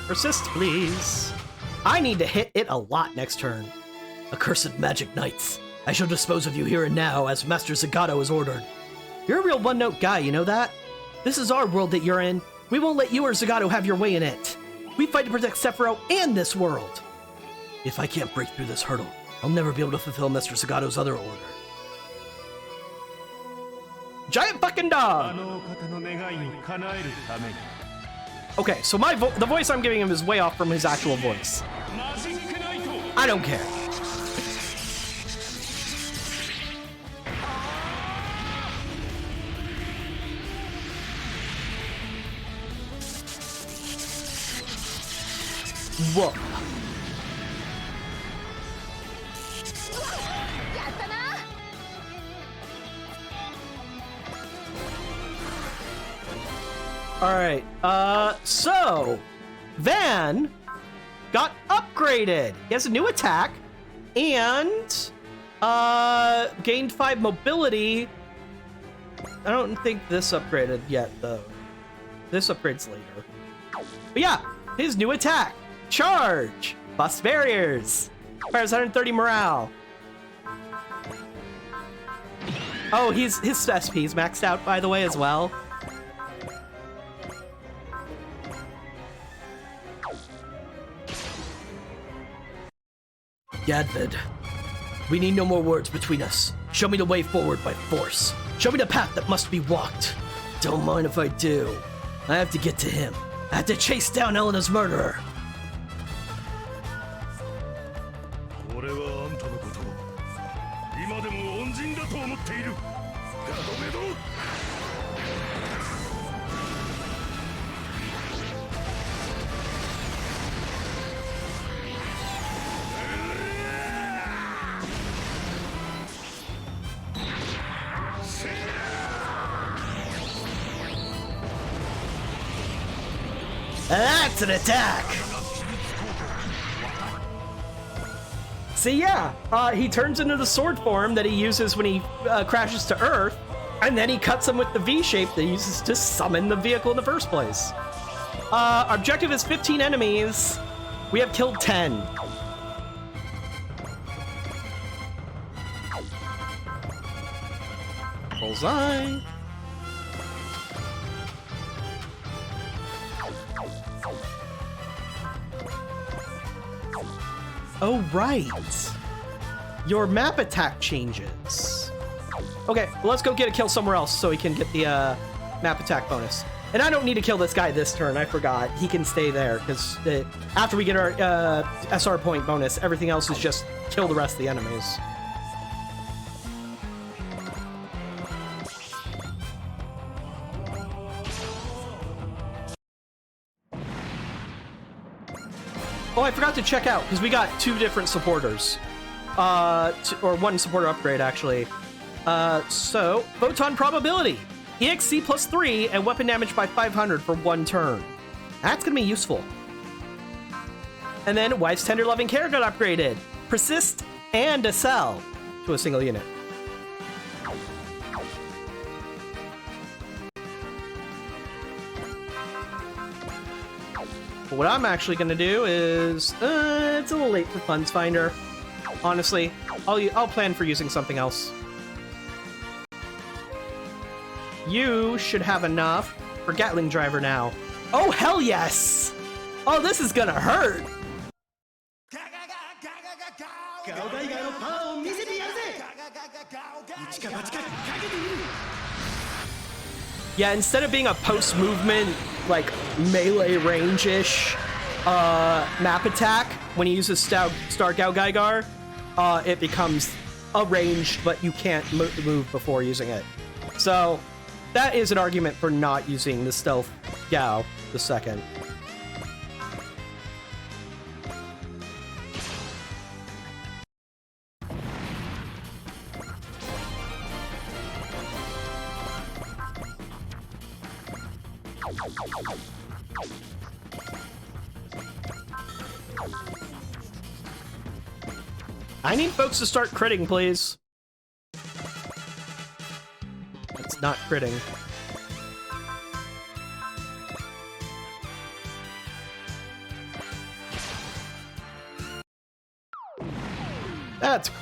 S1: Persist, please. I need to hit it a lot next turn. Accursed magic knights. I shall dispose of you here and now, as Master Zagato has ordered. You're a real one-note guy, you know that? This is our world that you're in. We won't let you or Zagato have your way in it. We fight to protect Sephiroth and this world. If I can't break through this hurdle, I'll never be able to fulfill Master Zagato's other order. Giant fucking dog! Okay, so the voice I'm giving him is way off from his actual voice. I don't care. Whoa. Alright, so Van got upgraded. He has a new attack and gained 5 mobility. I don't think this upgraded yet though. This upgrades later. But yeah, his new attack. Charge! Busts barriers. Fires 130 morale. Oh, his SP is maxed out by the way as well. Gadvid, we need no more words between us. Show me the way forward by force. Show me the path that must be walked. Don't mind if I do. I have to get to him. I have to chase down Elena's murderer.
S2: 俺はあんたのことを今でも恩人だと思っている。ガドメド。
S1: That's an attack! See, yeah, he turns into the sword form that he uses when he crashes to Earth, and then he cuts him with the V-shape that he uses to summon the vehicle in the first place. Our objective is 15 enemies. We have killed 10. Bullseye. Oh, right. Your map attack changes. Okay, well, let's go get a kill somewhere else so he can get the map attack bonus. And I don't need to kill this guy this turn, I forgot. He can stay there, because after we get our SR point bonus, everything else is just kill the rest of the enemies. Oh, I forgot to check out, because we got 2 different supporters. Or 1 supporter upgrade, actually. So, Photon Probability. EXC plus 3 and weapon damage by 500 for 1 turn. That's going to be useful. And then, Wife's Tender Loving Care got upgraded. Persist and a cell to a single unit. But what I'm actually going to do is... it's a little late for Funds Finder. Honestly, I'll plan for using something else. You should have enough for Gatling Driver now. Oh, hell yes! Oh, this is gonna hurt! Yeah, instead of being a post-movement, like, melee range-ish map attack, when he uses Star Gao Gaigar, it becomes a ranged, but you can't move before using it. So, that is an argument for not using the Stealth Gao the second. I need folks to start critting, please. It's not critting. That's crit.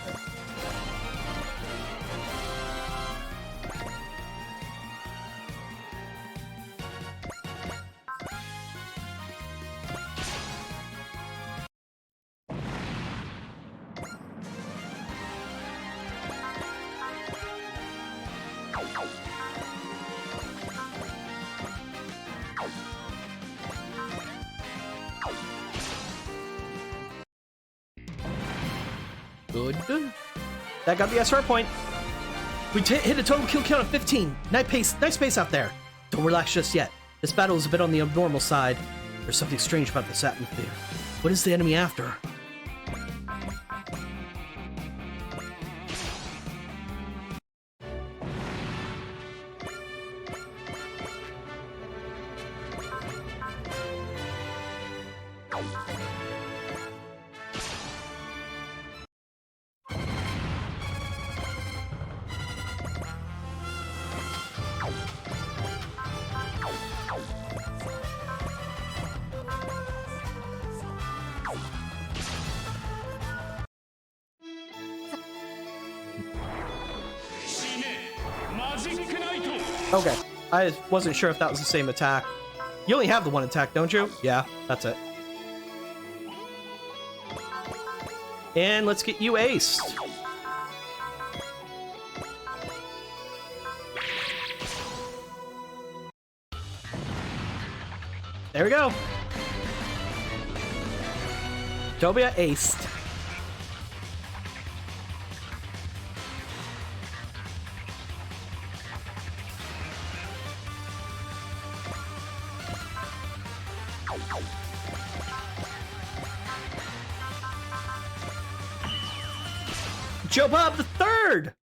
S1: Good. That got the SR point. We hit a total kill count of 15. Nice pace out there. Don't relax just yet. This battle is a bit on the abnormal side. There's something strange about this atmosphere. What is the enemy after? Okay, I wasn't sure if that was the same attack. You only have the one attack, don't you? Yeah, that's it. And let's get you aced. There we go. Tobia aced. Joe Bob the Third!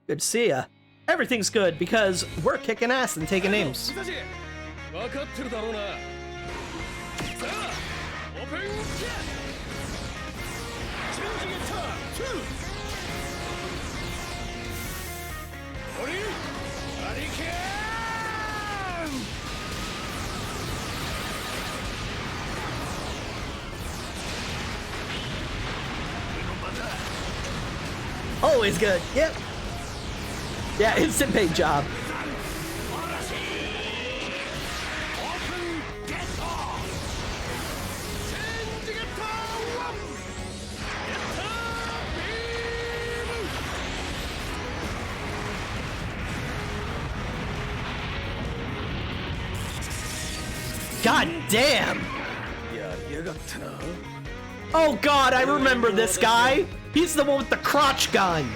S1: Good to see ya. Everything's good because we're kicking ass and taking names. Always good. Yep. Yeah, instant paid job. God damn! Oh god, I remember this guy! He's the one with the crotch gun!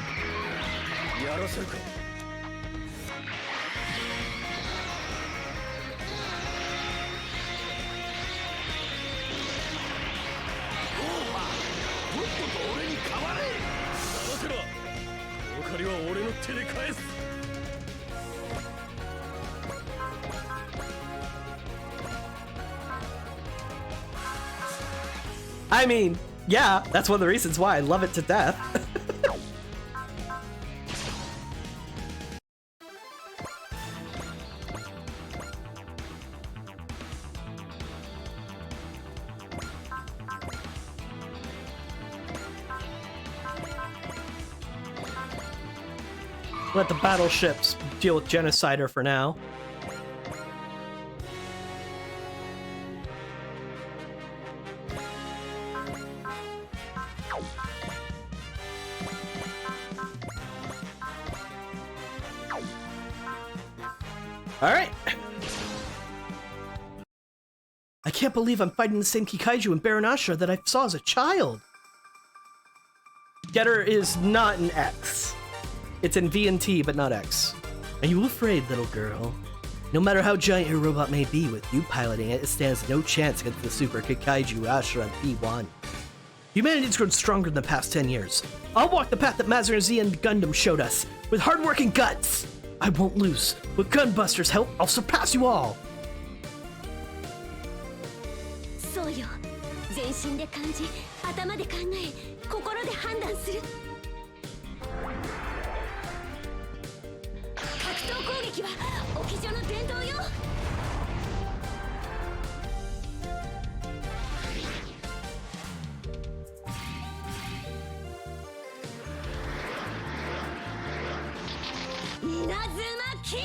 S1: I mean, yeah, that's one of the reasons why I love it to death. Let the battleships deal with Genocider for now. Alright. I can't believe I'm fighting the same Kikaiju and Baron Ashura that I saw as a child. Getter is not an X. It's in V and T, but not X. Are you afraid, little girl? No matter how giant your robot may be, with you piloting it, it stands no chance against the Super Kikaiju Ashura and P1. Humanity's grown stronger in the past 10 years. I'll walk the path that Mazir Z and Gundam showed us, with hardworking guts! I won't lose. With Gunbuster's help, I'll surpass you all!
S3: そうよ。全身で感じ、頭で考え、心で判断する。格闘攻撃は沖上の伝統よ。稲妻キック。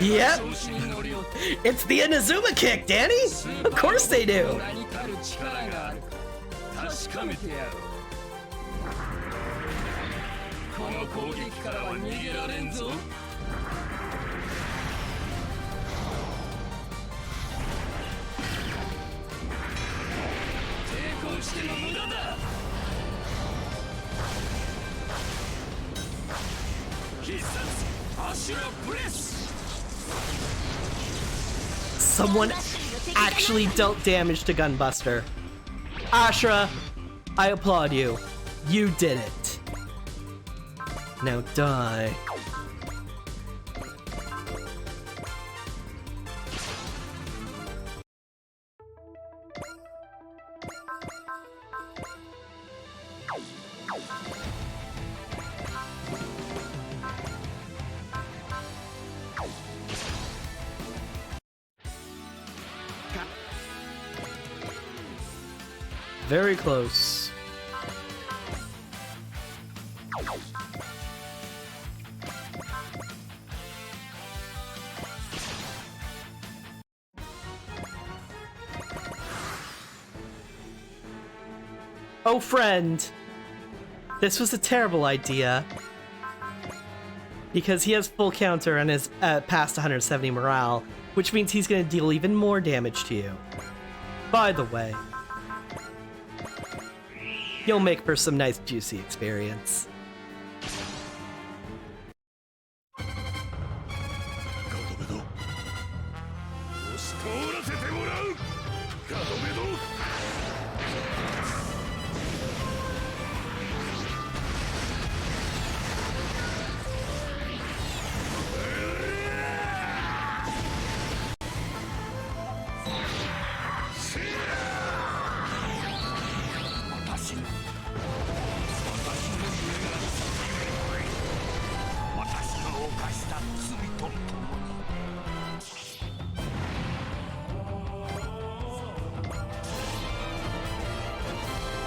S1: Yep, it's the Inazuma kick, Danny! Of course they do!
S2: 確かめてやろう。この攻撃からは逃げられんぞ。抵抗しても無駄だ。必殺アシュラブレス。
S1: Someone actually dealt damage to Gunbuster. Ashura, I applaud you. You did it. Now die. Very close. Oh, friend. This was a terrible idea. Because he has full counter and is past 170 morale, which means he's going to deal even more damage to you. By the way, you'll make for some nice juicy experience.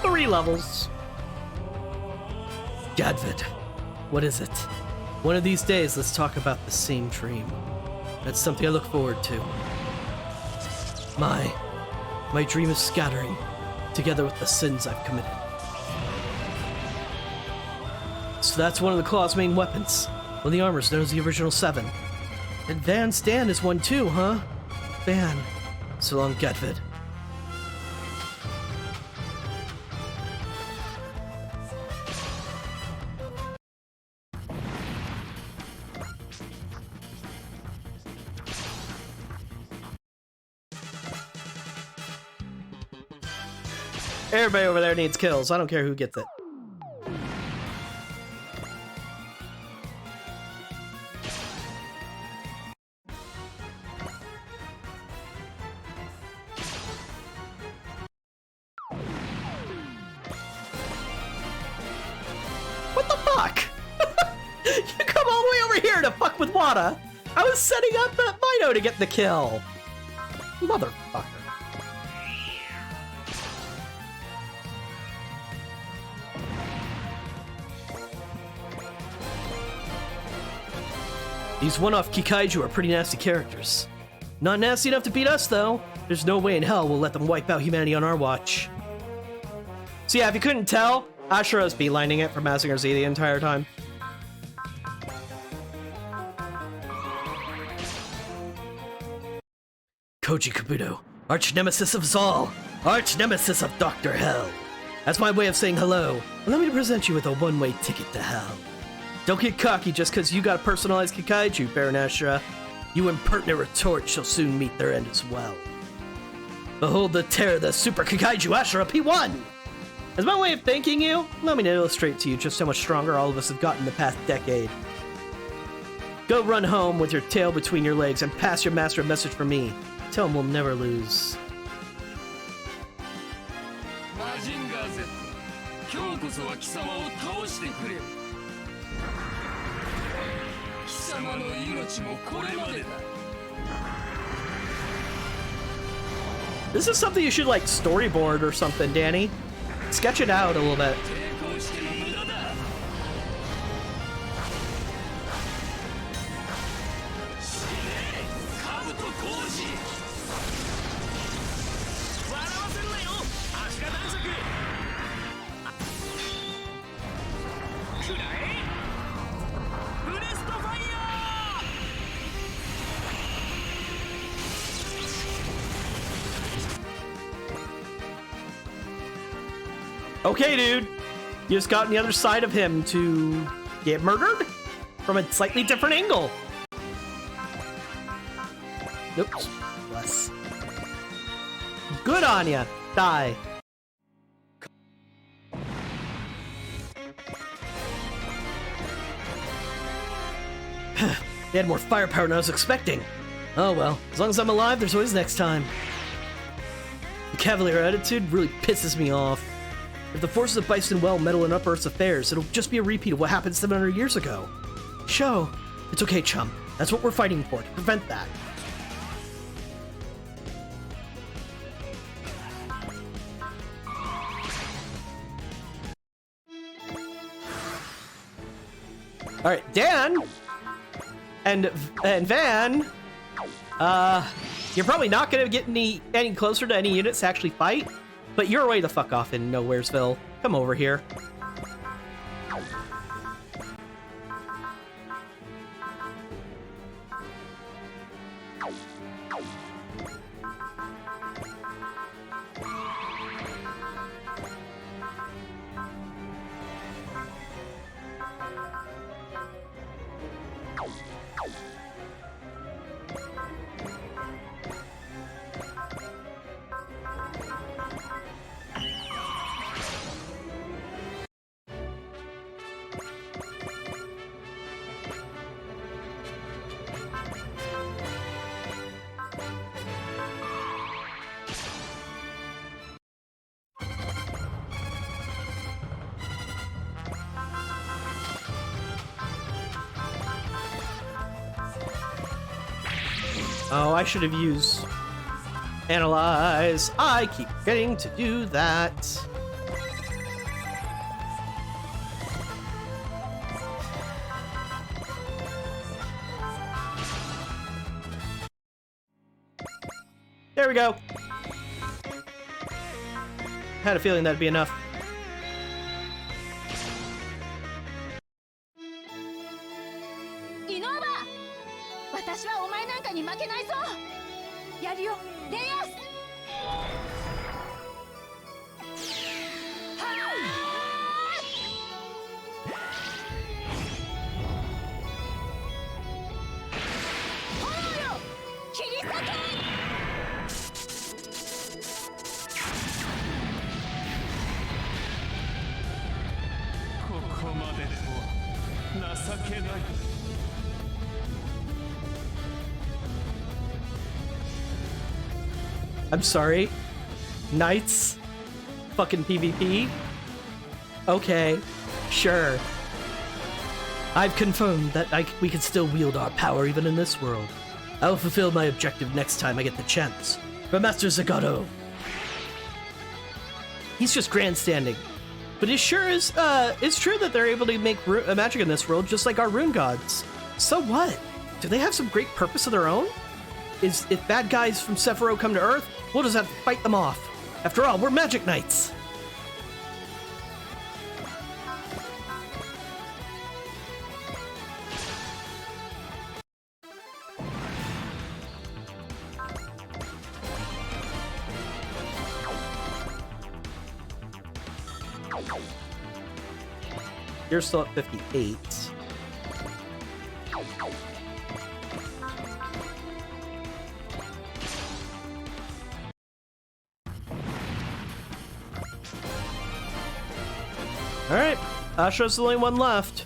S1: 3 levels. Gadvid, what is it? One of these days, let's talk about the same dream. That's something I look forward to. My dream is scattering, together with the sins I've committed. So that's one of the Claw's main weapons. Well, the armor's known as the original 7. And Van's stand is one too, huh? Van. So long, Gadvid. Everybody over there needs kills. I don't care who gets it. What the fuck? You come all the way over here to fuck with Wada. I was setting up Mino to get the kill. Motherfucker. These one-off Kikaiju are pretty nasty characters. Not nasty enough to beat us, though. There's no way in hell we'll let them wipe out humanity on our watch. So yeah, if you couldn't tell, Ashura's beelining it for Mazinger Z the entire time. Koji Kabuto, arch nemesis of us all, arch nemesis of Dr. Hell. That's my way of saying hello. Allow me to present you with a one-way ticket to hell. Don't get cocky just because you got a personalized Kikaiju, Baron Ashura. You impertinent retort shall soon meet their end as well. Behold the terror of the Super Kikaiju Ashura P1! As my way of thanking you, allow me to illustrate to you just how much stronger all of us have gotten the past decade. Go run home with your tail between your legs and pass your master a message from me. Tell him we'll never lose.
S4: マジンガー Z 今日こそは貴様を倒してくれる貴様の命もこれまでだ
S1: This is something you should like storyboard or something, Danny. Sketch it out a little bit.
S4: 抵抗しても無駄だ死ね兜浩二笑わせるなよ足利男爵くらえブレストファイヤー
S1: Okay, dude. You just got on the other side of him to get murdered from a slightly different angle. Oops. Bless. Good on ya. Die. They had more firepower than I was expecting. Oh well, as long as I'm alive, there's always next time. The Cavalier attitude really pisses me off. If the forces of Bison Well meddle in Upper Earth's affairs, it'll just be a repeat of what happened 700 years ago. Show. It's okay, chum. That's what we're fighting for, to prevent that. Alright, Dan! And Van... you're probably not gonna get any closer to any units to actually fight, but you're way the fuck off in Nowheresville. Come over here. Oh, I should have used Analyze. I keep forgetting to do that. There we go. Had a feeling that'd be enough. I'm sorry. Knights? Fucking PvP? Okay. Sure. I've confirmed that we can still wield our power even in this world. I will fulfill my objective next time I get the chance. For Master Zagato. He's just grandstanding. But it sure is, it's true that they're able to make magic in this world just like our rune gods. So what? Do they have some great purpose of their own? If bad guys from Sephiroth come to Earth, we'll just have to fight them off. After all, we're magic knights. You're still at 58. Alright, Ashra's the only one left.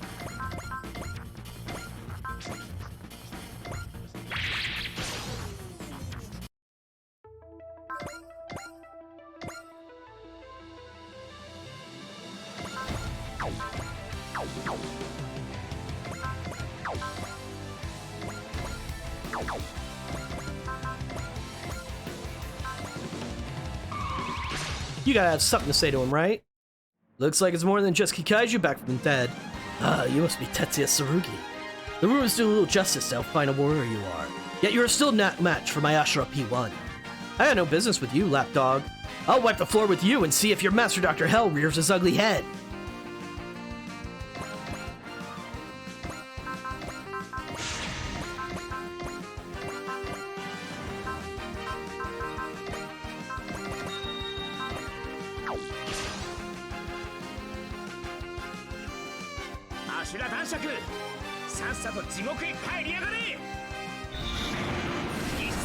S1: You gotta have something to say to him, right? Looks like it's more than just Kikaiju back from the dead. Ah, you must be Tetsuya Tsurugi. The rumors do a little justice to how fine a warrior you are. Yet you are still not matched for my Ashura P1. I had no business with you, lapdog. I'll wipe the floor with you and see if your Master Dr. Hell rears his ugly head.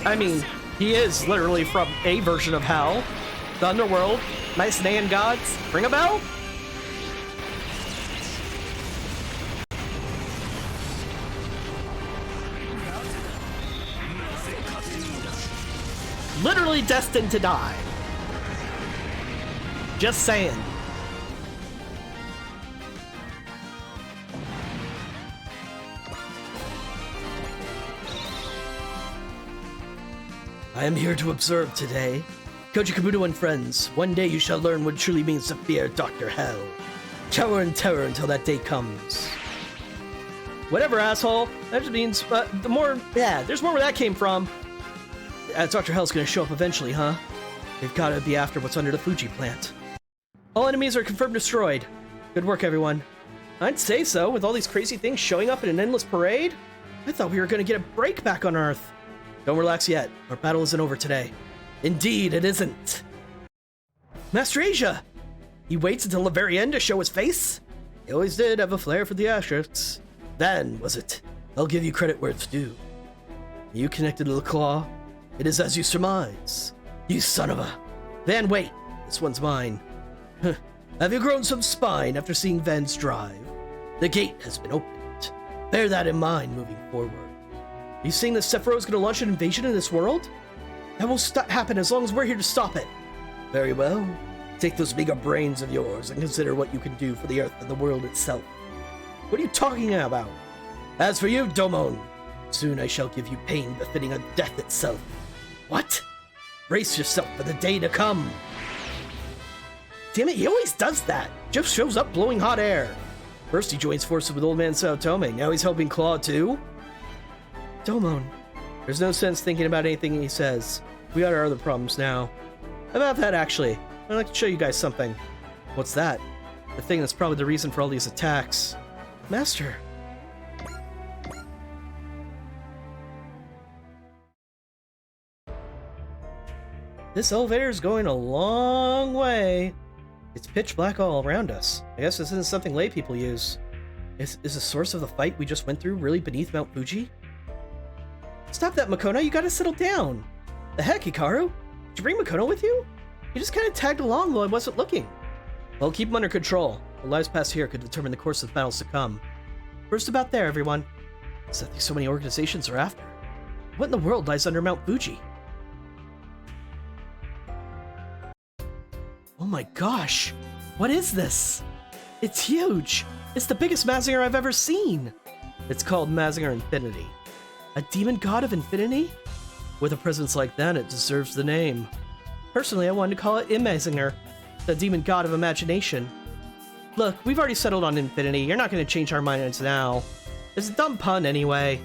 S1: I mean, he is literally from a version of Hell. The Underworld, nice Naian gods. Ring a bell? Literally destined to die. Just saying. I am here to observe today. Koji Kabuto and friends, one day you shall learn what it truly means to fear Dr. Hell. Cower in terror until that day comes. Whatever, asshole. That just means, there's more where that came from. Dr. Hell's gonna show up eventually, huh? They've gotta be after what's under the Fuji plant. All enemies are confirmed destroyed. Good work, everyone. I'd say so, with all these crazy things showing up in an endless parade. I thought we were gonna get a break back on Earth. Don't relax yet. Our battle isn't over today. Indeed, it isn't. Master Asia! He waits until the very end to show his face? He always did have a flair for the asterisks. Then, was it? I'll give you credit where it's due. You connected to the claw? It is as you surmise. You son of a... Van, wait. This one's mine. Have you grown some spine after seeing Van's drive? The gate has been opened. Bear that in mind moving forward. Are you saying that Sephiroth is going to launch an invasion in this world? That will happen as long as we're here to stop it. Very well. Take those bigger brains of yours and consider what you can do for the Earth and the world itself. What are you talking about? As for you, Domon, soon I shall give you pain befitting a death itself. What? Brace yourself for the day to come. Damn it, he always does that. Just shows up blowing hot air. First he joins forces with old man Saotome, now he's helping Claw too? Domon, there's no sense thinking about anything he says. We got our other problems now. About that, actually, I'd like to show you guys something. What's that? The thing that's probably the reason for all these attacks. Master. This elevator is going a long way. It's pitch black all around us. I guess this isn't something lay people use. Is the source of the fight we just went through really beneath Mount Fuji? Stop that, Makoto, you gotta settle down. The heck, Hikaru? Did you bring Makoto with you? He just kinda tagged along while I wasn't looking. Well, keep him under control. The lives passed here could determine the course of battles to come. First about there, everyone. Is that so many organizations are after? What in the world lies under Mount Fuji? Oh my gosh! What is this? It's huge! It's the biggest Mazinger I've ever seen! It's called Mazinger Infinity. A demon god of infinity? With a presence like that, it deserves the name. Personally, I wanted to call it Imazinger, the demon god of imagination. Look, we've already settled on infinity. You're not going to change our minds now. It's a dumb pun anyway.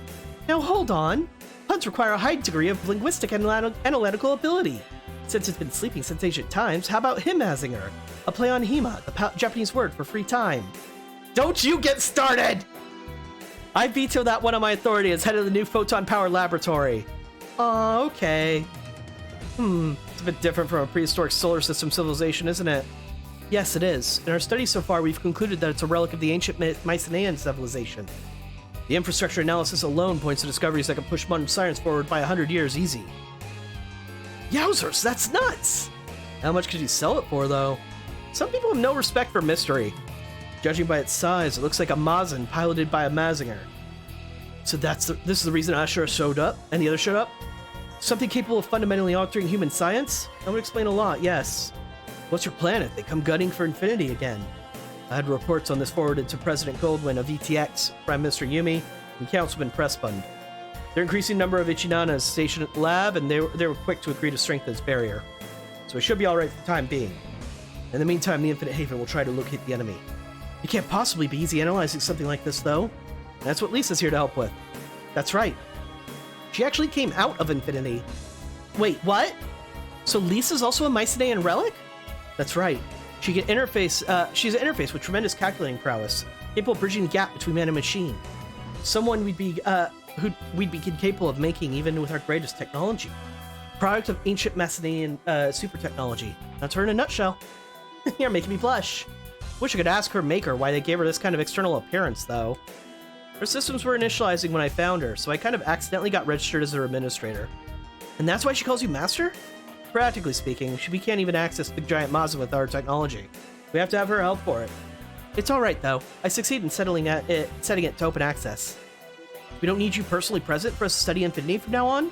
S1: Now hold on. Puns require a high degree of linguistic and analytical ability. Since it's been sleeping since ancient times, how about Himazinger? A play on Hima, the Japanese word for free time. Don't you get started! I veto that one on my authority as head of the new Photon Power Laboratory. Aw, okay. It's a bit different from a prehistoric solar system civilization, isn't it? Yes, it is. In our studies so far, we've concluded that it's a relic of the ancient Mycenaean civilization. The infrastructure analysis alone points to discoveries that can push modern science forward by 100 years easy. Yowzers, that's nuts! How much could you sell it for, though? Some people have no respect for mystery. Judging by its size, it looks like a Mazin piloted by a Mazinger. So this is the reason Ashura showed up, and the others showed up? Something capable of fundamentally altering human science? That would explain a lot, yes. What's your plan if they come gunning for Infinity again? I had reports on this forwarded to President Goldwyn of ETX, Prime Minister Yumi, and Councilman Pressbund. Their increasing number of Ichinanas stationed at the lab, and they were quick to agree to strengthen its barrier. So it should be alright for the time being. In the meantime, the Infinite Haven will try to locate the enemy. It can't possibly be easy analyzing something like this, though. That's what Lisa's here to help with. That's right. She actually came out of Infinity. Wait, what? So Lisa's also a Mycenaean relic? That's right. She can interface. She's an interface with tremendous calculating prowess, capable of bridging the gap between man and machine. Someone we'd be capable of making even with our greatest technology. Product of ancient Mycenaean super technology. That's her in a nutshell. You're making me blush. Wish I could ask her maker why they gave her this kind of external appearance, though. Her systems were initializing when I found her, so I kind of accidentally got registered as her administrator. And that's why she calls you Master? Practically speaking, we can't even access Big Giant Mazin with our technology. We have to have her help for it. It's alright, though. I succeeded in setting it to open access. We don't need you personally present for us to study Infinity from now on?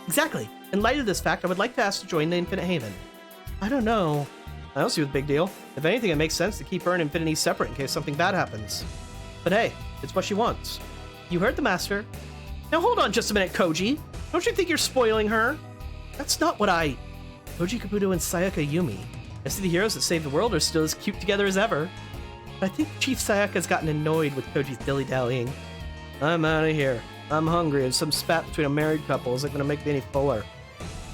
S1: Exactly. In light of this fact, I would like to ask to join the Infinite Haven. I don't know. I don't see the big deal. If anything, it makes sense to keep her and Infinity separate in case something bad happens. But hey, it's what she wants. You heard the Master. Now hold on just a minute, Koji. Don't you think you're spoiling her? That's not what I... Koji Kabuto and Sayaka Yumi. I see the heroes that saved the world are still as cute together as ever. But I think Chief Sayaka's gotten annoyed with Koji's dilly-dallying. I'm out of here. I'm hungry, and some spat between a married couple isn't going to make me any fuller.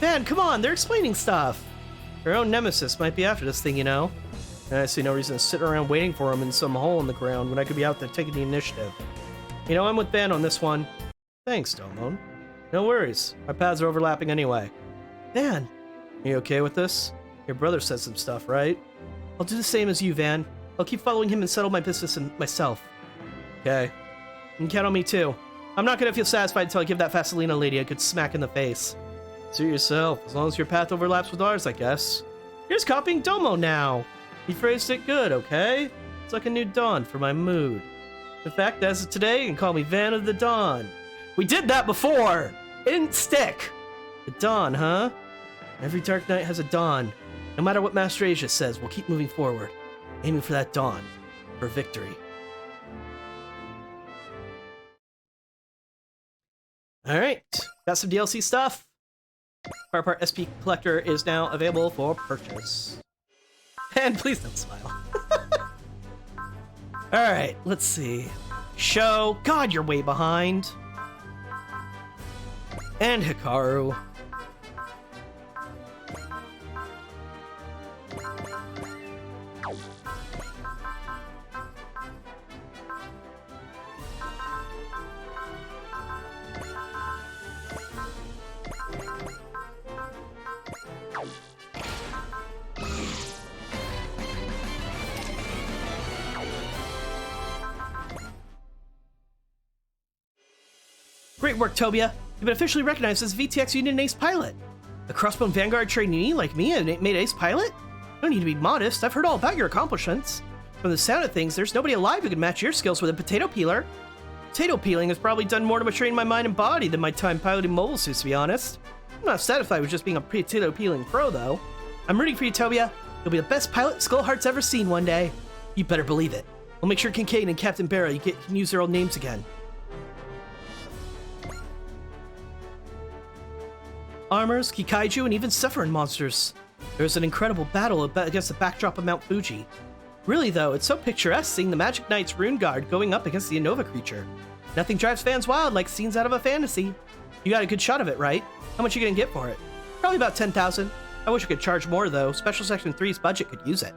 S1: Man, come on, they're explaining stuff. Her own nemesis might be after this thing, you know. And I see no reason to sit around waiting for him in some hole in the ground when I could be out there taking the initiative. You know, I'm with Van on this one. Thanks, Domon. No worries. Our paths are overlapping anyway. Van, are you okay with this? Your brother said some stuff, right? I'll do the same as you, Van. I'll keep following him and settle my business myself. Okay. You can count on me, too. I'm not gonna feel satisfied until I give that Fasolina lady a good smack in the face. Suit yourself, as long as your path overlaps with ours, I guess. You're just copying Domo now. He phrased it good, okay? It's like a new dawn for my mood. In fact, as of today, you can call me Van of the Dawn. We did that before! It didn't stick! The dawn, huh? Every dark night has a dawn. No matter what Master Asia says, we'll keep moving forward, aiming for that dawn, for victory. Alright, got some DLC stuff. Power Part SP Collector is now available for purchase. And please don't smile. Alright, let's see. Show. God, you're way behind. And Hikaru. Great work, Tobia. You've been officially recognized as VTX Union Ace Pilot. A Crossbone Vanguard trainee like me and made Ace Pilot? No need to be modest. I've heard all about your accomplishments. From the sound of things, there's nobody alive who can match your skills with a potato peeler. Potato peeling has probably done more to train my mind and body than my time piloting mobile suits, to be honest. I'm not satisfied with just being a potato peeling pro, though. I'm rooting for you, Tobia. You'll be the best pilot Skull Heart's ever seen one day. You better believe it. We'll make sure Kincaid and Captain Barra can use their old names again. Armors, Kikaiju, and even Sephiron monsters. There was an incredible battle against the backdrop of Mount Fuji. Really though, it's so picturesque seeing the Magic Knight's Rune Guard going up against the Unova creature. Nothing drives fans wild like scenes out of a fantasy. You got a good shot of it, right? How much are you gonna get for it? Probably about 10,000. I wish I could charge more though. Special Section 3's budget could use it.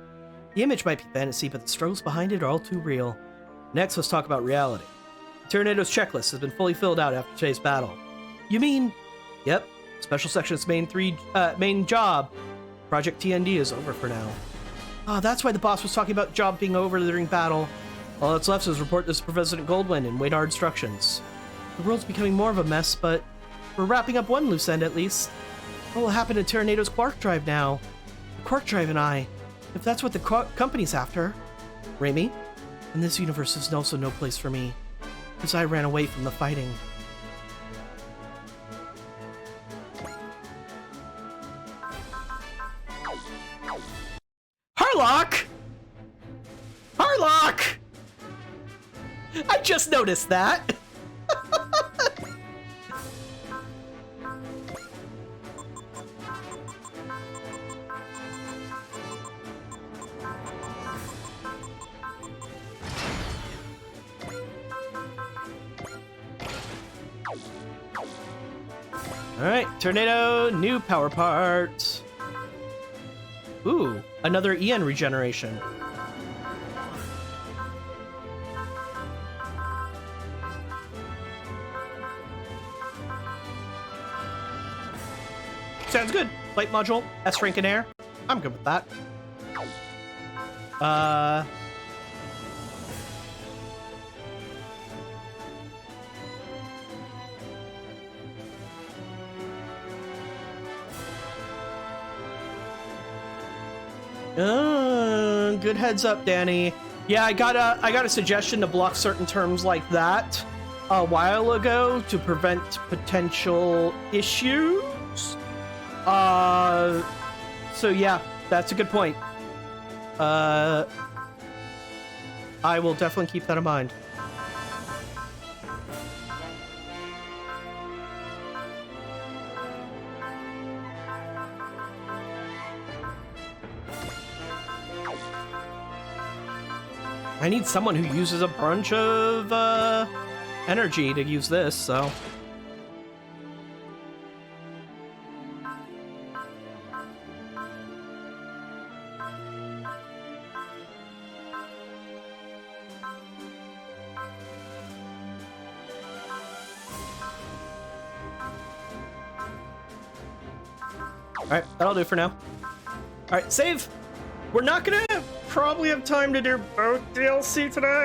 S1: The image might be fantasy, but the struggles behind it are all too real. Next, let's talk about reality. Tornado's checklist has been fully filled out after today's battle. You mean? Yep. Special Section's main job, Project TND, is over for now. Ah, that's why the boss was talking about job being over during battle. All that's left is report this to President Goldwyn and wait our instructions. The world's becoming more of a mess, but we're wrapping up one loose end at least. What will happen to Tornado's Quark Drive now? The Quark Drive and I. If that's what the company's after. Raimi? In this universe is also no place for me, because I ran away from the fighting. Harlock! Harlock! I just noticed that. Alright, Tornado, new power part. Ooh, another EN regeneration. Sounds good. Flight module, S rank in air. I'm good with that. Good heads up, Danny. Yeah, I got a suggestion to block certain terms like that a while ago to prevent potential issues. So yeah, that's a good point. I will definitely keep that in mind. I need someone who uses a bunch of energy to use this, so. Alright, that'll do for now. Alright, save! We're not gonna probably have time to do both DLC today.